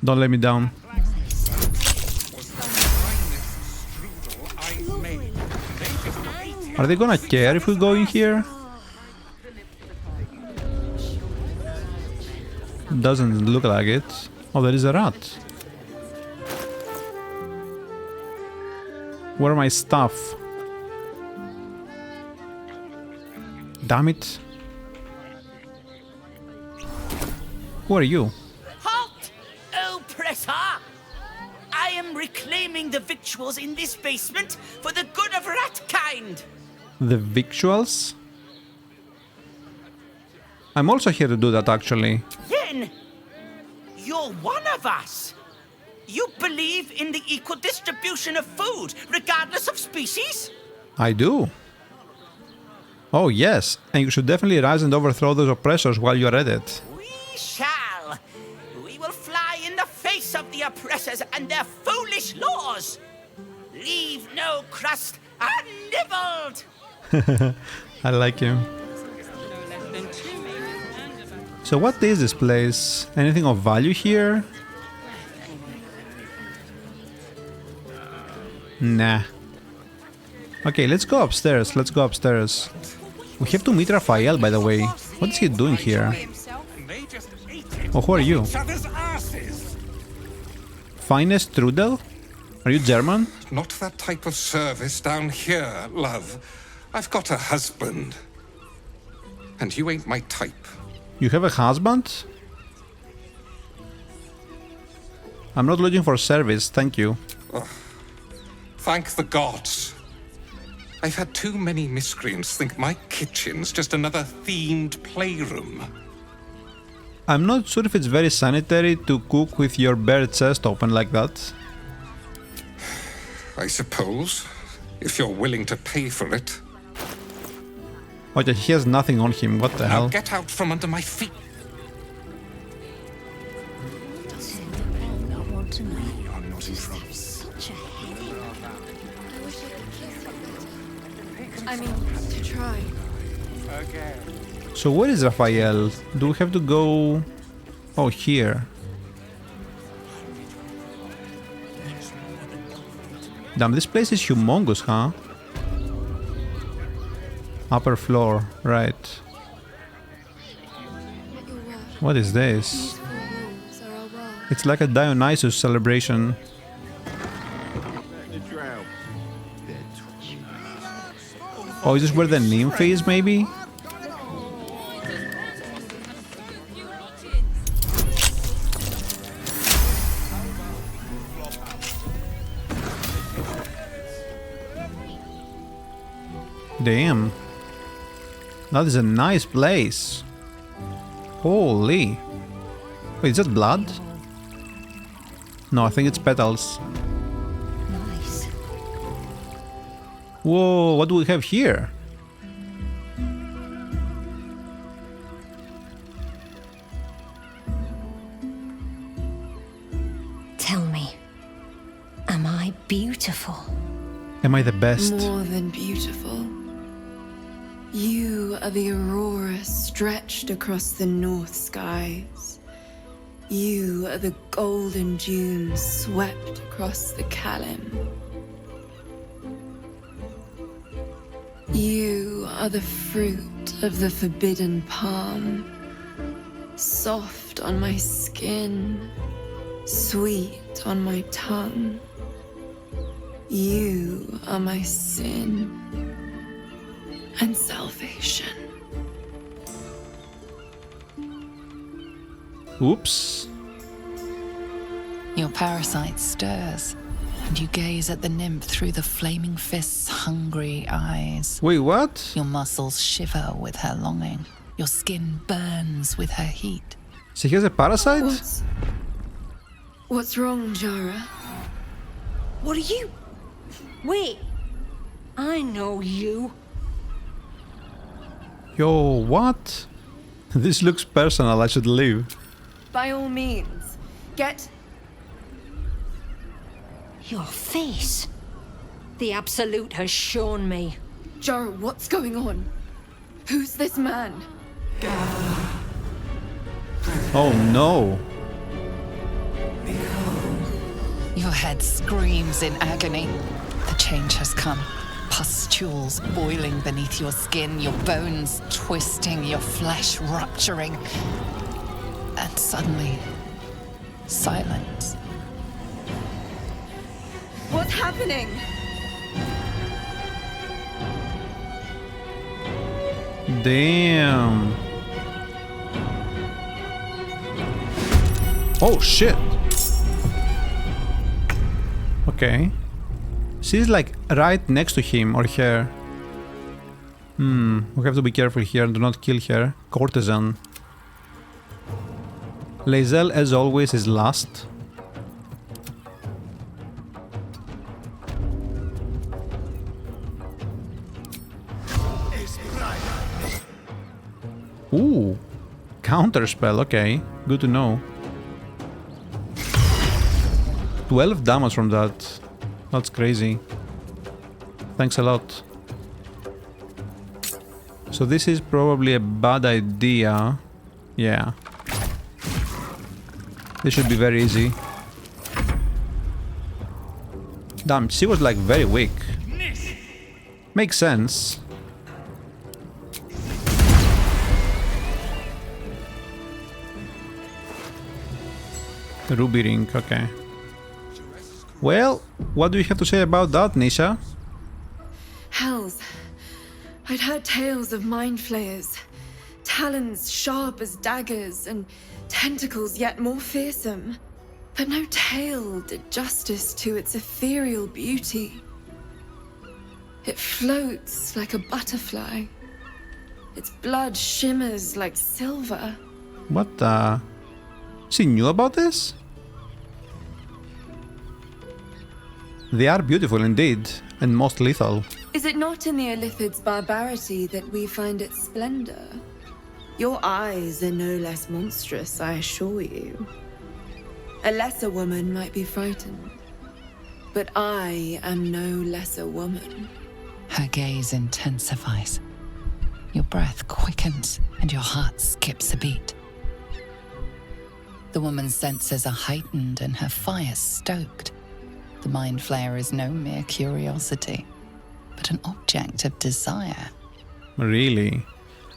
[SPEAKER 1] Don't let me down. Are they gonna care if we go in here? Doesn't look like it. Oh, there is a rat. Where are my stuff? Damn it. Who are you?
[SPEAKER 22] Halt, oppressor! I am reclaiming the victuals in this basement for the good of ratkind.
[SPEAKER 1] The victuals? I'm also here to do that, actually.
[SPEAKER 22] Then, you're one of us. You believe in the equal distribution of food, regardless of species?
[SPEAKER 1] I do. Oh, yes. And you should definitely rise and overthrow those oppressors while you're at it.
[SPEAKER 22] We shall. We will fly in the face of the oppressors and their foolish laws. Leave no crust unnibbled.
[SPEAKER 1] I like him. So what is this place? Anything of value here? Nah. Okay, let's go upstairs. Let's go upstairs. We have to meet Raphael, by the way. What is he doing here? Oh, who are you? Finest strudel? Are you German?
[SPEAKER 23] Not that type of service down here, love. I've got a husband. And you ain't my type.
[SPEAKER 1] You have a husband? I'm not looking for service, thank you.
[SPEAKER 23] Thank the gods. I've had too many miscreants think my kitchen's just another themed playroom.
[SPEAKER 1] I'm not sure if it's very sanitary to cook with your bare chest open like that.
[SPEAKER 23] I suppose, if you're willing to pay for it.
[SPEAKER 1] Okay, he has nothing on him, what the hell?
[SPEAKER 23] Now get out from under my feet.
[SPEAKER 19] I mean, to try.
[SPEAKER 1] So where is Raphael? Do we have to go... Oh, here. Damn, this place is humongous, huh? Upper floor, right. What is this? It's like a Dionysus celebration. Oh, is this where the nymph is, maybe? Damn. That is a nice place. Holy. Wait, is that blood? No, I think it's petals.
[SPEAKER 8] Nice.
[SPEAKER 1] Whoa, what do we have here?
[SPEAKER 8] Tell me, am I beautiful?
[SPEAKER 1] Am I the best?
[SPEAKER 19] More than beautiful. You are the aurora stretched across the north skies. You are the golden dunes swept across the Kalim. You are the fruit of the forbidden palm, soft on my skin, sweet on my tongue. You are my sin and salvation.
[SPEAKER 1] Oops.
[SPEAKER 4] Your parasite stirs, and you gaze at the nymph through the flaming fist's hungry eyes.
[SPEAKER 1] Wait, what?
[SPEAKER 4] Your muscles shiver with her longing. Your skin burns with her heat.
[SPEAKER 1] She has a parasite?
[SPEAKER 19] What's wrong, Jara?
[SPEAKER 18] What are you? Wait. I know you.
[SPEAKER 1] Yo, what? This looks personal, I should leave.
[SPEAKER 19] By all means, get...
[SPEAKER 18] Your face. The Absolute has shown me.
[SPEAKER 19] Jara, what's going on? Who's this man?
[SPEAKER 1] Oh no.
[SPEAKER 4] Your head screams in agony. The change has come. Pustules boiling beneath your skin, your bones twisting, your flesh rupturing. And suddenly, silence.
[SPEAKER 19] What's happening?
[SPEAKER 1] Damn. Oh shit. Okay. She's like right next to him or her. We have to be careful here. Do not kill her. Courtesan. Lae'zel, as always, is last. Ooh. Counter spell, okay. Good to know. 12 damage from that. That's crazy. Thanks a lot. So this is probably a bad idea. Yeah. This should be very easy. Damn, she was like very weak. Makes sense. Ruby ring, okay. Well, what do you have to say about that, Nisha?
[SPEAKER 19] Hells. I'd heard tales of mind flayers. Talons sharp as daggers and tentacles yet more fearsome. But no tale did justice to its ethereal beauty. It floats like a butterfly. Its blood shimmers like silver.
[SPEAKER 1] What the... She knew about this? They are beautiful indeed, and most lethal.
[SPEAKER 19] Is it not in the Illithid's barbarity that we find its splendor? Your eyes are no less monstrous, I assure you. A lesser woman might be frightened, but I am no lesser woman.
[SPEAKER 4] Her gaze intensifies. Your breath quickens and your heart skips a beat. The woman's senses are heightened and her fire stoked. The Mind Flayer is no mere curiosity, but an object of desire.
[SPEAKER 1] Really?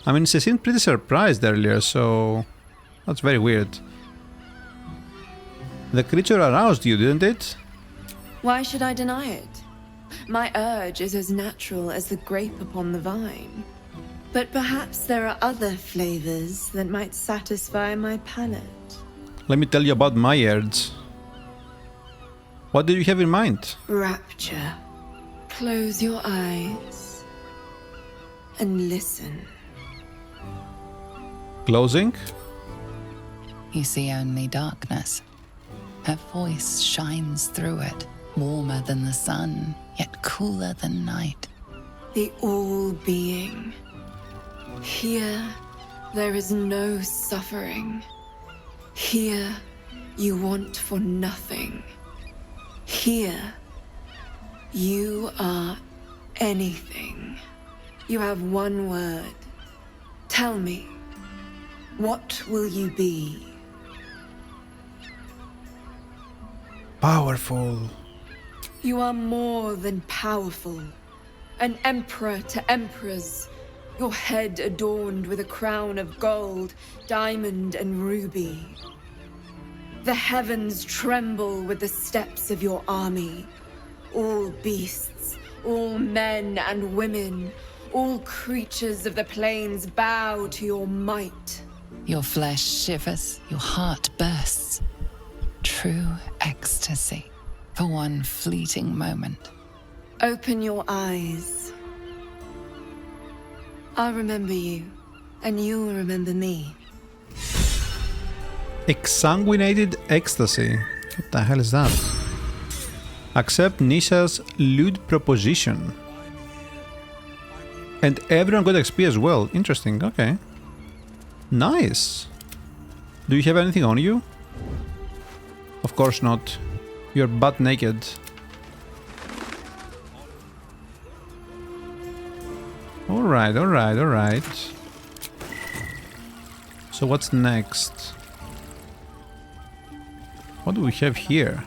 [SPEAKER 1] I mean, she seemed pretty surprised earlier, so... That's very weird. The creature aroused you, didn't it?
[SPEAKER 19] Why should I deny it? My urge is as natural as the grape upon the vine. But perhaps there are other flavors that might satisfy my palate.
[SPEAKER 1] Let me tell you about my urge. What did you have in mind?
[SPEAKER 19] Rapture. Close your eyes and listen.
[SPEAKER 1] Closing?
[SPEAKER 4] You see only darkness. Her voice shines through it, warmer than the sun, yet cooler than night.
[SPEAKER 19] The All-Being. Here, there is no suffering. Here, you want for nothing. Here, you are anything. You have one word. Tell me, what will you be?
[SPEAKER 1] Powerful.
[SPEAKER 19] You are more than powerful. An emperor to emperors. Your head adorned with a crown of gold, diamond, and ruby. The heavens tremble with the steps of your army. All beasts, all men and women, all creatures of the plains bow to your might.
[SPEAKER 4] Your flesh shivers, your heart bursts. True ecstasy for one fleeting moment.
[SPEAKER 19] Open your eyes. I'll remember you, and you'll remember me.
[SPEAKER 1] Exsanguinated ecstasy. What the hell is that? Accept Nisha's lewd proposition. And everyone got XP as well. Interesting, okay. Nice. Do you have anything on you? Of course not. You're butt naked. Alright, alright, alright. So what's next? What do we have here?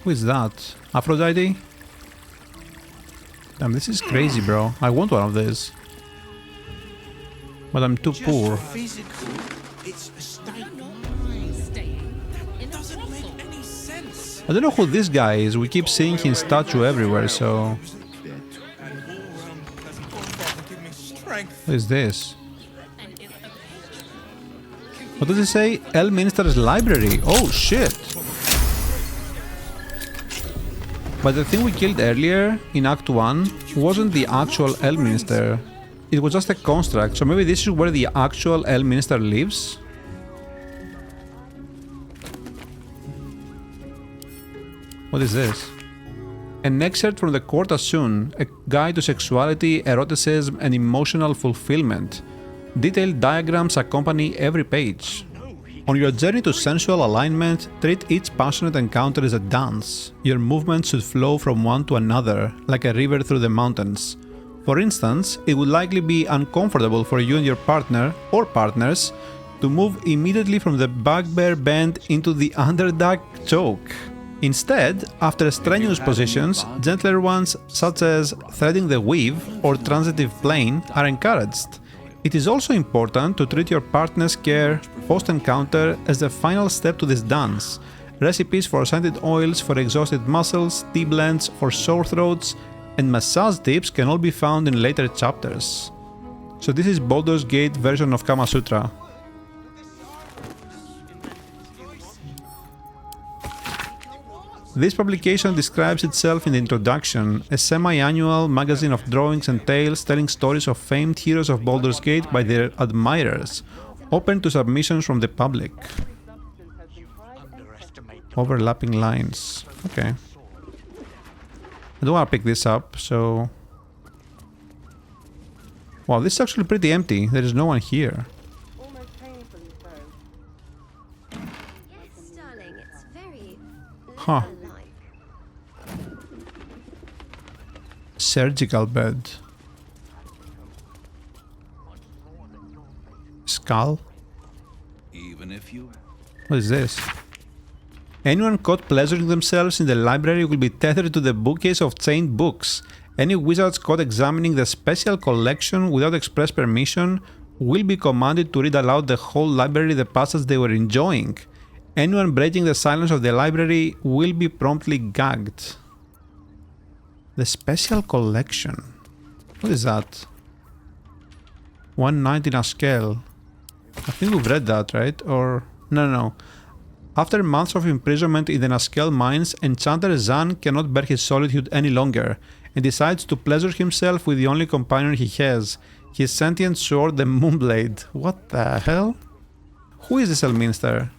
[SPEAKER 1] Who is that? Aphrodite? Damn, this is crazy, bro. I want one of these. But I'm too poor.
[SPEAKER 10] Physical, it's a state of mind. That doesn't make any sense.
[SPEAKER 1] I don't know who this guy is. We keep seeing his statue everywhere, so... What is this? What does it say? Elminster's library. Oh shit! But the thing we killed earlier in Act 1 wasn't the actual Elminster. It was just a construct, so maybe this is where the actual Elminster lives? What is this? An excerpt from the Court Assun, a guide to sexuality, eroticism, and emotional fulfillment. Detailed diagrams accompany every page. On your journey to sensual alignment, treat each passionate encounter as a dance. Your movements should flow from one to another, like a river through the mountains. For instance, it would likely be uncomfortable for you and your partner, or partners, to move immediately from the bugbear bend into the underdark choke. Instead, after strenuous positions, gentler ones such as threading the weave or transitive plane are encouraged. It is also important to treat your partner's care post-encounter as the final step to this dance. Recipes for scented oils for exhausted muscles, tea blends for sore throats, and massage tips can all be found in later chapters. So this is Baldur's Gate version of Kama Sutra. This publication describes itself in the introduction, a semi-annual magazine of drawings and tales telling stories of famed heroes of Baldur's Gate by their admirers, open to submissions from the public. Overlapping lines. Okay. I don't want to pick this up, so... Wow, this is actually pretty empty. There is no one here. Huh. Surgical bed. Skull?
[SPEAKER 10] Even if you...
[SPEAKER 1] What is this? Anyone caught pleasuring themselves in the library will be tethered to the bookcase of chained books. Any wizards caught examining the special collection without express permission will be commanded to read aloud the whole library the passage they were enjoying. Anyone breaking the silence of the library will be promptly gagged. The special collection. What is that? One night in Askel. I think we've read that, right? Or... No. After months of imprisonment in the Askel mines, Enchanter Zan cannot bear his solitude any longer and decides to pleasure himself with the only companion he has, His sentient sword, the Moonblade. What the hell? Who is this Elminster?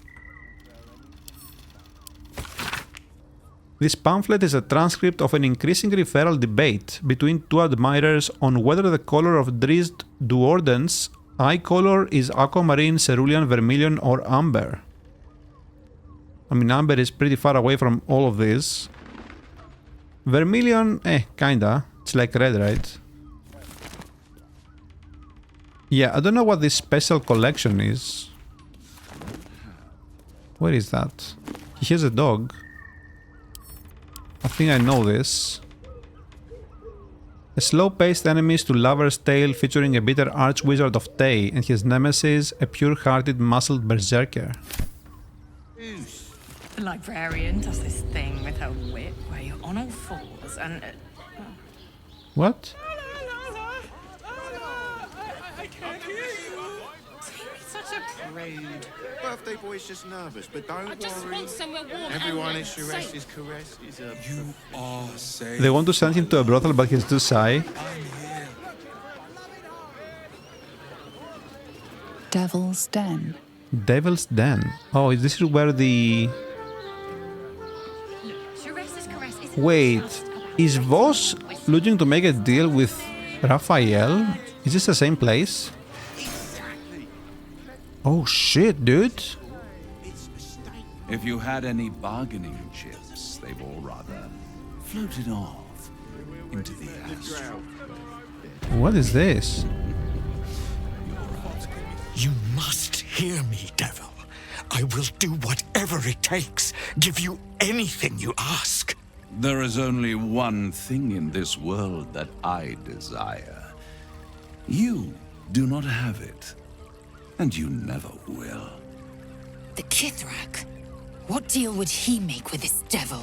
[SPEAKER 1] This pamphlet is a transcript of an increasingly feral debate between two admirers on whether the color of Drizzt Duorden's eye color is aquamarine, cerulean, vermilion, or amber. I mean, amber is pretty far away from all of this. Vermilion, kinda. It's like red, right? Yeah, I don't know what this special collection is. Where is that? He has a dog. I think I know this. A slow-paced enemies to Lover's Tale featuring a bitter archwizard of Tay and his nemesis, a pure-hearted, muscled berserker.
[SPEAKER 2] The librarian does this thing with her whip where you're on all fours and...
[SPEAKER 1] What?
[SPEAKER 2] Such a prude.
[SPEAKER 10] Birthday boy's just nervous, but don't
[SPEAKER 2] I just
[SPEAKER 10] worry.
[SPEAKER 2] want somewhere warm.
[SPEAKER 10] Everyone in Sharess's caress is a... You are safe.
[SPEAKER 1] They want to send him to a brothel, but he's too shy.
[SPEAKER 4] Devil's Den.
[SPEAKER 1] Devil's Den. Oh, this is where the... Wait, is Voss looking to make a deal with Raphael? Is this the same place? Oh shit, dude.
[SPEAKER 3] If you had any bargaining chips, they've all rather floated off into the astral.
[SPEAKER 1] What is this?
[SPEAKER 6] You must hear me, devil. I will do whatever it takes. Give you anything you ask.
[SPEAKER 3] There is only one thing in this world that I desire. You do not have it, and you never will.
[SPEAKER 24] The Kithrak? What deal would he make with this devil?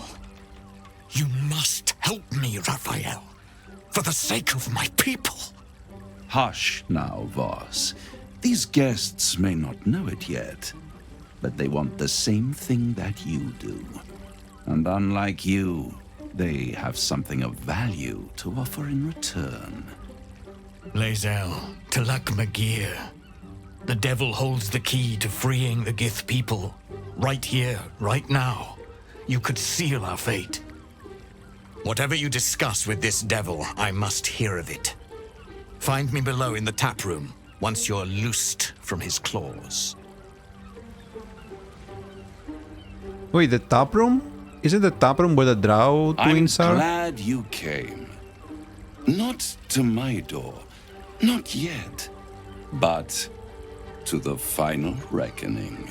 [SPEAKER 6] You must help me, Raphael. For the sake of my people.
[SPEAKER 3] Hush now, Voss. These guests may not know it yet, but they want the same thing that you do. And unlike you, they have something of value to offer in return.
[SPEAKER 6] Lae'zel, Talak Magir. The devil holds the key to freeing the Gith people. Right here, right now. You could seal our fate. Whatever you discuss with this devil, I must hear of it. Find me below in the tap room, once you're loosed from his claws.
[SPEAKER 1] Wait, the tap room? Isn't the tap room where the Drow twins are?
[SPEAKER 3] I'm glad you came. Not to my door, not yet, but to the final reckoning.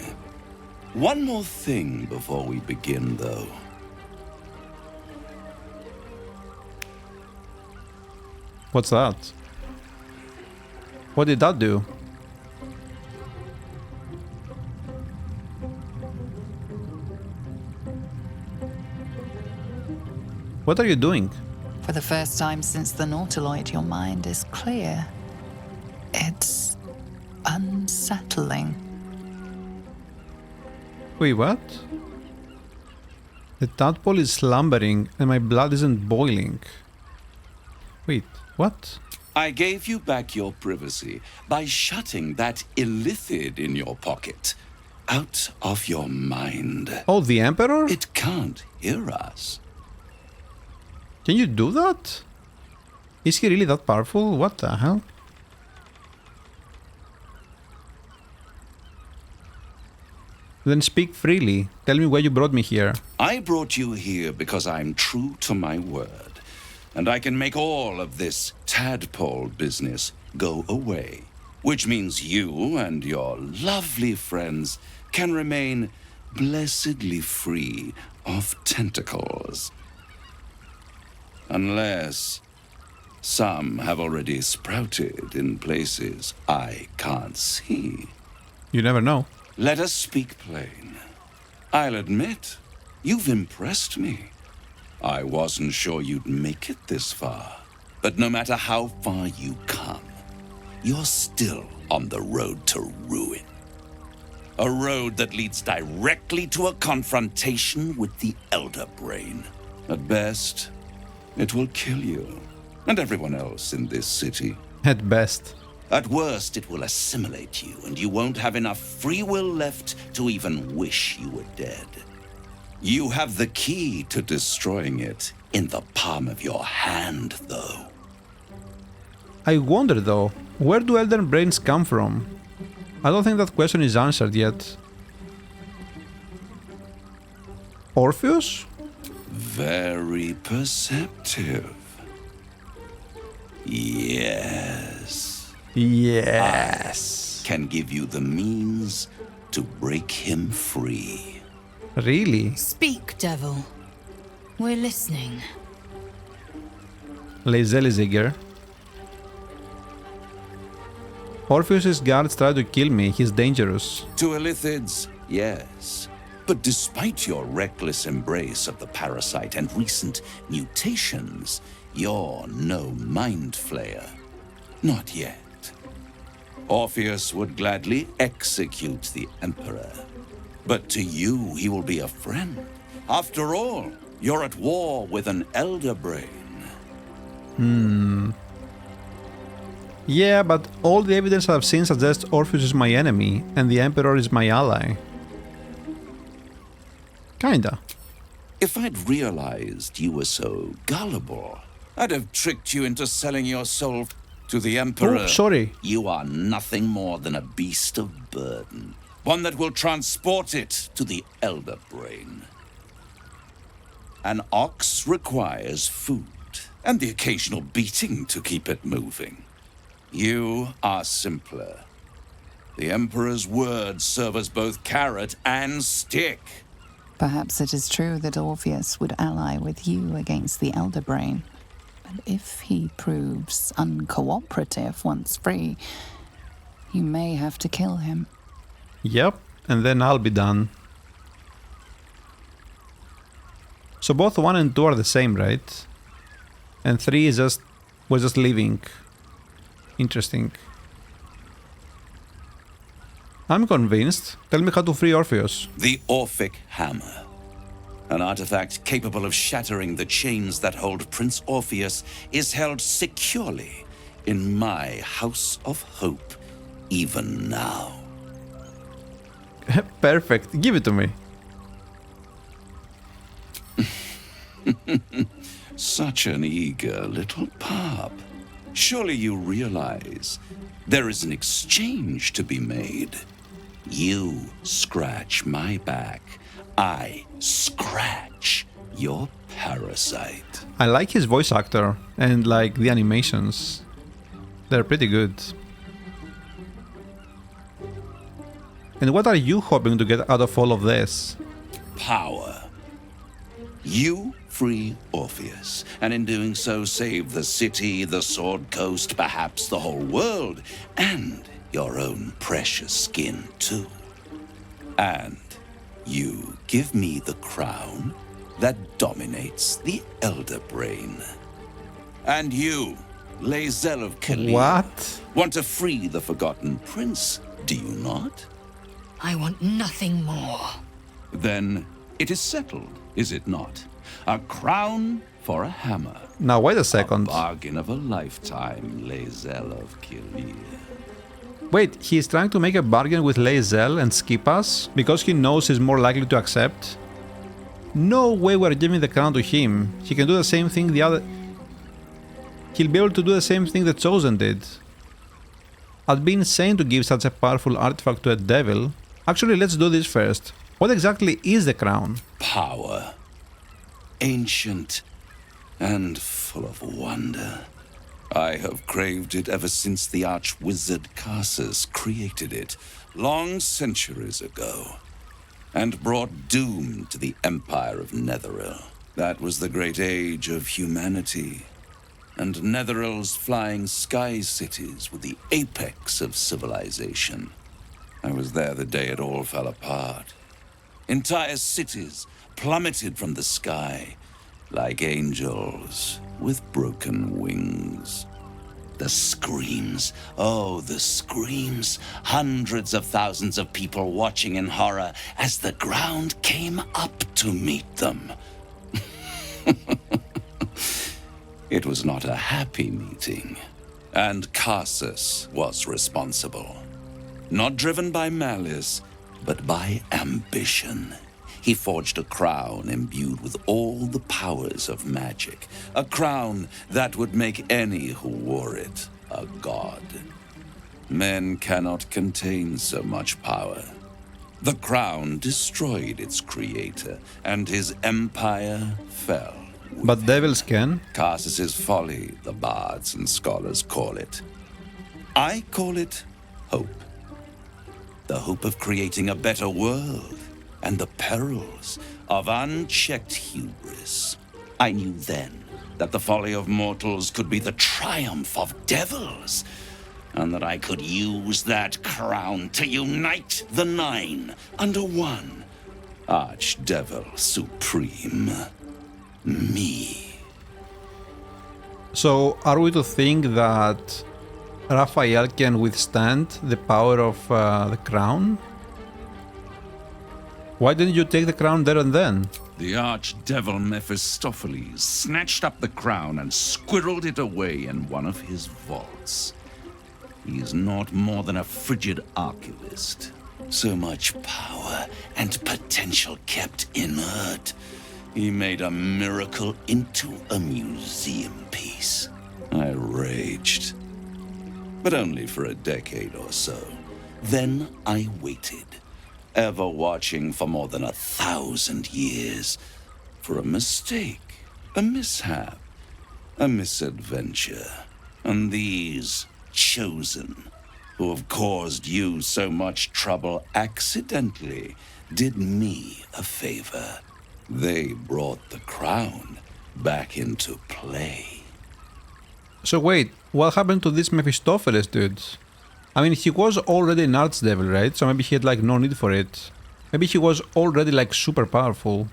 [SPEAKER 3] One more thing before we begin, though.
[SPEAKER 1] What's that? What did that do? What are you doing?
[SPEAKER 4] For the first time since the Nautiloid, your mind is clear. It's unsettling.
[SPEAKER 1] Wait, what? The tadpole is slumbering and my blood isn't boiling. Wait, what?
[SPEAKER 3] I gave you back your privacy by shutting that illithid in your pocket out of your mind.
[SPEAKER 1] Oh, the Emperor?
[SPEAKER 3] It can't hear us.
[SPEAKER 1] Can you do that? Is he really that powerful? What the hell? Then speak freely. Tell me why you brought me here.
[SPEAKER 3] I brought you here because I'm true to my word. And I can make all of this tadpole business go away. Which means you and your lovely friends can remain blessedly free of tentacles. Unless some have already sprouted in places I can't see.
[SPEAKER 1] You never know.
[SPEAKER 3] Let us speak plain. I'll admit, you've impressed me. I wasn't sure you'd make it this far. But no matter how far you come, you're still on the road to ruin. A road that leads directly to a confrontation with the Elder Brain. At best, it will kill you and everyone else in this city.
[SPEAKER 1] At best.
[SPEAKER 3] At worst, it will assimilate you, and you won't have enough free will left to even wish you were dead. You have the key to destroying it in the palm of your hand, though.
[SPEAKER 1] I wonder though, where do Elden Brains come from? I don't think that question is answered yet. Orpheus?
[SPEAKER 3] Very perceptive. Yes.
[SPEAKER 1] Yes.
[SPEAKER 3] I can give you the means to break him free.
[SPEAKER 1] Really?
[SPEAKER 24] Speak, devil. We're listening.
[SPEAKER 1] Lae'zel is eager. Orpheus's guards try to kill me, he's dangerous.
[SPEAKER 3] To Illithids, yes. But despite your reckless embrace of the parasite and recent mutations, you're no mind flayer. Not yet. Orpheus would gladly execute the Emperor. But to you, he will be a friend. After all, you're at war with an Elder Brain.
[SPEAKER 1] Yeah, but all the evidence I've seen suggests Orpheus is my enemy, and the Emperor is my ally. Kinda.
[SPEAKER 3] If I'd realized you were so gullible, I'd have tricked you into selling your soul to the Emperor.
[SPEAKER 1] Oh, sorry.
[SPEAKER 3] You are nothing more than a beast of burden. One that will transport it to the Elder Brain. An ox requires food, and the occasional beating to keep it moving. You are simpler. The Emperor's words serve as both carrot and stick.
[SPEAKER 4] Perhaps it is true that Orpheus would ally with you against the Elder Brain. But if he proves uncooperative once free, you may have to kill him.
[SPEAKER 1] Yep, and then I'll be done. So both 1 and 2 are the same, right? And 3 is was just leaving. Interesting. I'm convinced. Tell me how to free Orpheus.
[SPEAKER 3] The Orphic Hammer. An artifact capable of shattering the chains that hold Prince Orpheus is held securely in my House of Hope, even now.
[SPEAKER 1] Perfect. Give it to me.
[SPEAKER 3] Such an eager little pup. Surely you realize there is an exchange to be made. You scratch my back, I scratch your parasite.
[SPEAKER 1] I like his voice actor and like the animations. They're pretty good. And what are you hoping to get out of all of this?
[SPEAKER 3] Power. You free Orpheus, and in doing so save the city, the Sword Coast, perhaps the whole world, and your own precious skin too. And you give me the crown that dominates the Elder Brain. And you, Lae'zel of Kalir,
[SPEAKER 1] What?
[SPEAKER 3] want to free the Forgotten Prince, do you not?
[SPEAKER 24] I want nothing more.
[SPEAKER 3] Then it is settled, is it not? A crown for a hammer.
[SPEAKER 1] Now wait a second.
[SPEAKER 3] A bargain of a lifetime, Lae'zel of Kalir.
[SPEAKER 1] Wait, he's trying to make a bargain with Lae'zel and skip us because he knows he's more likely to accept? No way we're giving the crown to him. He can do the same thing He'll be able to do the same thing the Chosen did. I'd be insane to give such a powerful artifact to a devil. Actually, let's do this first. What exactly is the crown?
[SPEAKER 3] Power. Ancient and full of wonder. I have craved it ever since the arch-wizard Karsus created it, long centuries ago, and brought doom to the Empire of Netheril. That was the great age of humanity, and Netheril's flying sky cities were the apex of civilization. I was there the day it all fell apart. Entire cities plummeted from the sky like angels with broken wings. The screams, oh, the screams. Hundreds of thousands of people watching in horror as the ground came up to meet them. It was not a happy meeting. And Karsus was responsible. Not driven by malice, but by ambition. He forged a crown imbued with all the powers of magic. A crown that would make any who wore it a god. Men cannot contain so much power. The crown destroyed its creator, and his empire fell.
[SPEAKER 1] But devils can.
[SPEAKER 3] Karsus's folly, the bards and scholars call it. I call it hope. The hope of creating a better world, and the perils of unchecked hubris. I knew then that the folly of mortals could be the triumph of devils, and that I could use that crown to unite the Nine under one Archdevil Supreme. Me.
[SPEAKER 1] So, are we to think that Raphael can withstand the power of the crown? Why didn't you take the crown there and then?
[SPEAKER 3] The archdevil Mephistopheles snatched up the crown and squirreled it away in one of his vaults. He is not more than a frigid archivist. So much power and potential kept inert. He made a miracle into a museum piece. I raged. But only for a decade or so. Then I waited, ever watching for more than 1,000 years, for a mistake, a mishap, a misadventure. And these chosen, who have caused you so much trouble accidentally, did me a favor. They brought the crown back into play.
[SPEAKER 1] So wait, what happened to this Mephistopheles dude? I mean, he was already an archdevil, right? So maybe he had like no need for it. Maybe he was already like super powerful.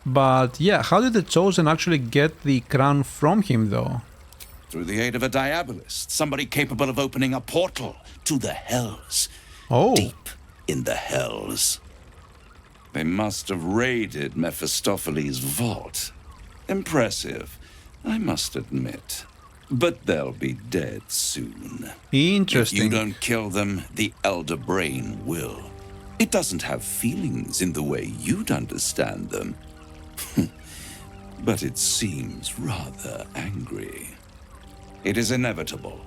[SPEAKER 1] But yeah, how did the Chosen actually get the crown from him though?
[SPEAKER 3] Through the aid of a diabolist, somebody capable of opening a portal to the Hells.
[SPEAKER 1] Oh.
[SPEAKER 3] Deep in the Hells. They must have raided Mephistopheles' vault. Impressive, I must admit. But they'll be dead soon.
[SPEAKER 1] Interesting.
[SPEAKER 3] If you don't kill them, the Elder Brain will. It doesn't have feelings in the way you'd understand them. But it seems rather angry. It is inevitable.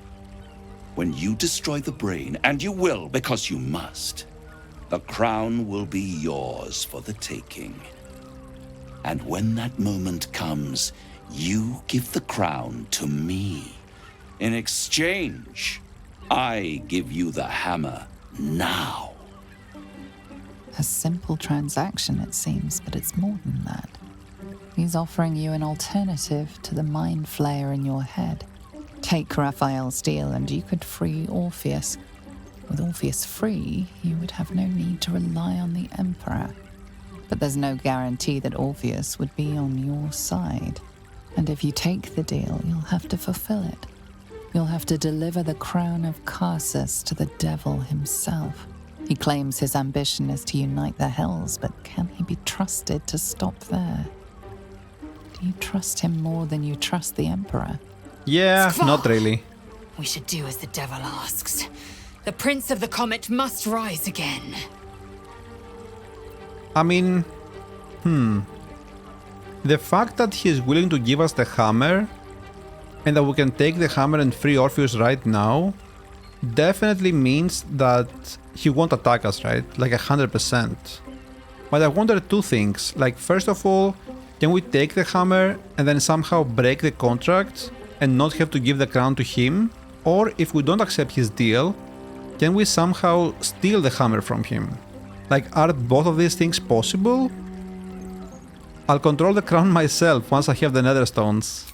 [SPEAKER 3] When you destroy the brain, and you will because you must, the crown will be yours for the taking. And when that moment comes, you give the crown to me. In exchange, I give you the hammer now.
[SPEAKER 4] A simple transaction, it seems, but it's more than that. He's offering you an alternative to the mind flayer in your head. Take Raphael's deal and you could free Orpheus. With Orpheus free, you would have no need to rely on the Emperor. But there's no guarantee that Orpheus would be on your side. And if you take the deal, you'll have to fulfill it. You'll have to deliver the crown of Karsus to the devil himself. He claims his ambition is to unite the Hells, but can he be trusted to stop there? Do you trust him more than you trust the Emperor?
[SPEAKER 1] Yeah,
[SPEAKER 24] Skvar!
[SPEAKER 1] not really.
[SPEAKER 24] We should do as the devil asks. The Prince of the Comet must rise again.
[SPEAKER 1] I mean, the fact that he is willing to give us the hammer and that we can take the hammer and free Orpheus right now definitely means that he won't attack us, right? Like 100%. But I wonder two things. Like, first of all, can we take the hammer and then somehow break the contract and not have to give the crown to him? Or if we don't accept his deal, can we somehow steal the hammer from him? Like, are both of these things possible? I'll control the crown myself once I have the nether stones.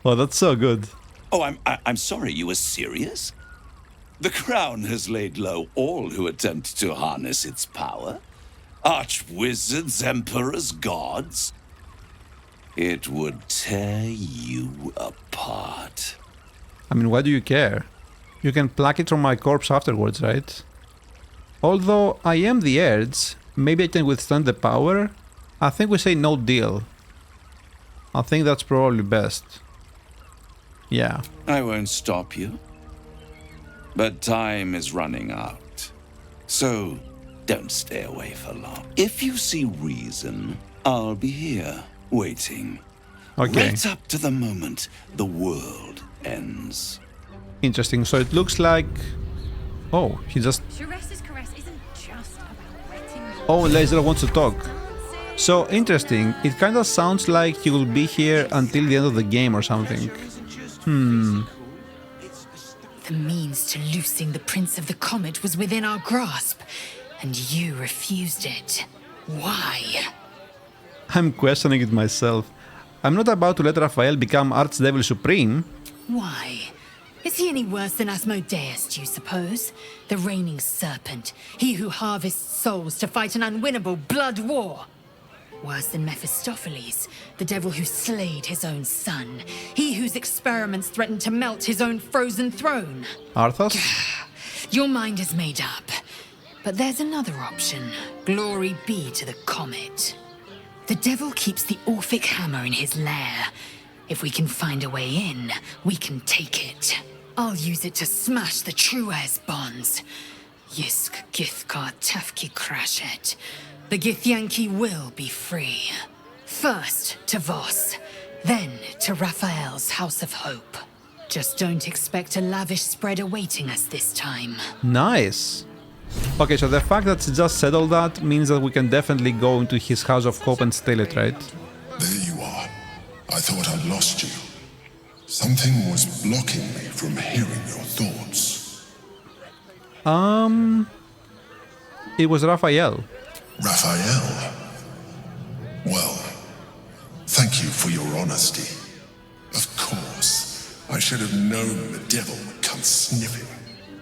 [SPEAKER 1] Oh, that's so good.
[SPEAKER 3] Oh, I'm sorry, you were serious? The crown has laid low all who attempt to harness its power. Archwizards, emperors, gods. It would tear you apart.
[SPEAKER 1] I mean, why do you care? You can pluck it from my corpse afterwards, right? Although I am the Urge, maybe I can withstand the power. I think we say no deal. I think that's probably best. Yeah.
[SPEAKER 3] I won't stop you. But time is running out. So, don't stay away for long. If you see reason, I'll be here, waiting.
[SPEAKER 1] Okay.
[SPEAKER 3] Right up to the moment the world ends.
[SPEAKER 1] Interesting. So it looks like... Oh, he just...
[SPEAKER 2] Sharess's caress isn't just about wetting your...
[SPEAKER 1] Oh, Laser wants to talk. So, interesting. It kind of sounds like he will be here until the end of the game or something.
[SPEAKER 24] The means to loosing the Prince of the Comet was within our grasp, and you refused it. Why?
[SPEAKER 1] I'm questioning it myself. I'm not about to let Raphael become Archdevil Supreme.
[SPEAKER 24] Why? Is he any worse than Asmodeus, do you suppose? The reigning serpent, he who harvests souls to fight an unwinnable blood war. Worse than Mephistopheles, the devil who slayed his own son. He whose experiments threatened to melt his own frozen throne.
[SPEAKER 1] Arthas?
[SPEAKER 24] Your mind is made up. But there's another option. Glory be to the comet. The devil keeps the Orphic hammer in his lair. If we can find a way in, we can take it. I'll use it to smash the Truaz bonds. Yisk Githkar Tafki Crashet. The Githyanki will be free. First to Voss, then to Raphael's House of Hope. Just don't expect a lavish spread awaiting us this time.
[SPEAKER 1] Nice. Okay, so the fact that he just said all that means that we can definitely go into his House of Hope and steal it, right?
[SPEAKER 5] There you are. I thought I'd lost you. Something was blocking me from hearing your thoughts.
[SPEAKER 1] It was Raphael.
[SPEAKER 5] Raphael? Well, thank you for your honesty. Of course, I should have known the devil would come sniffing.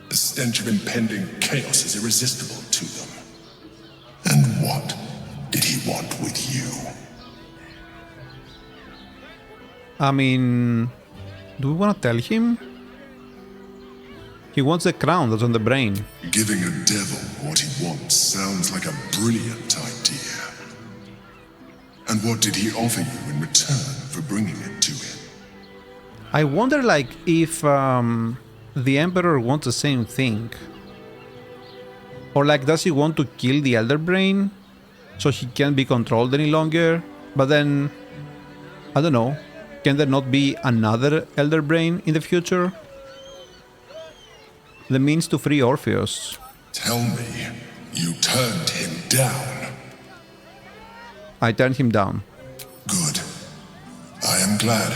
[SPEAKER 5] The stench of impending chaos is irresistible to them. And what did he want with you?
[SPEAKER 1] I mean... do we want to tell him? He wants the crown that's on the brain.
[SPEAKER 5] Giving a devil what he wants sounds like a brilliant idea. And what did he offer you in return for bringing it to him?
[SPEAKER 1] I wonder, like, if the Emperor wants the same thing. Or, like, does he want to kill the Elder Brain so he can't be controlled any longer? But then, I don't know, can there not be another Elder Brain in the future? The means to free Orpheus.
[SPEAKER 5] Tell me, you turned him down.
[SPEAKER 1] I turned him down.
[SPEAKER 5] Good. I am glad.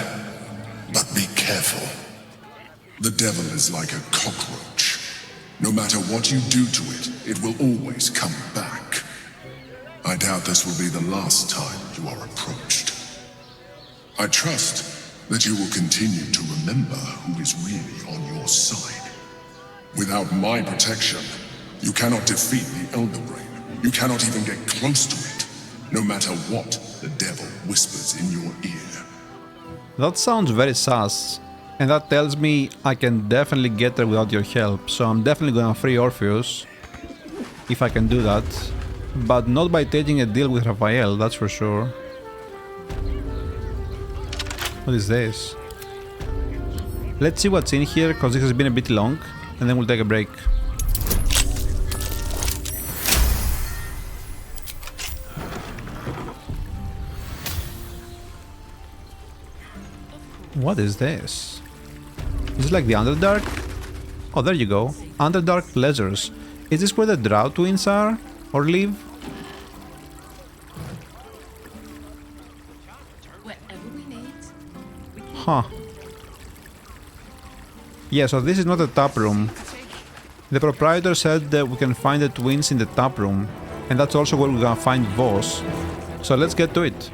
[SPEAKER 5] But be careful. The devil is like a cockroach. No matter what you do to it, it will always come back. I doubt this will be the last time you are approached. I trust that you will continue to remember who is really on your side. Without my protection, you cannot defeat the Elder Brain. You cannot even get close to it, no matter what the devil whispers in your ear.
[SPEAKER 1] That sounds very sus, and that tells me I can definitely get there without your help, so I'm definitely gonna free Orpheus, if I can do that, but not by taking a deal with Raphael, that's for sure. What is this? Let's see what's in here, because this has been a bit long, and then we'll take a break. What is this? Is it like the Underdark? Oh, there you go. Underdark Pleasures. Is this where the Drow twins are? Or live? Huh. Yeah, so this is not a tap room. The proprietor said that we can find the twins in the tap room. And that's also where we're gonna find Voss. So let's get to it.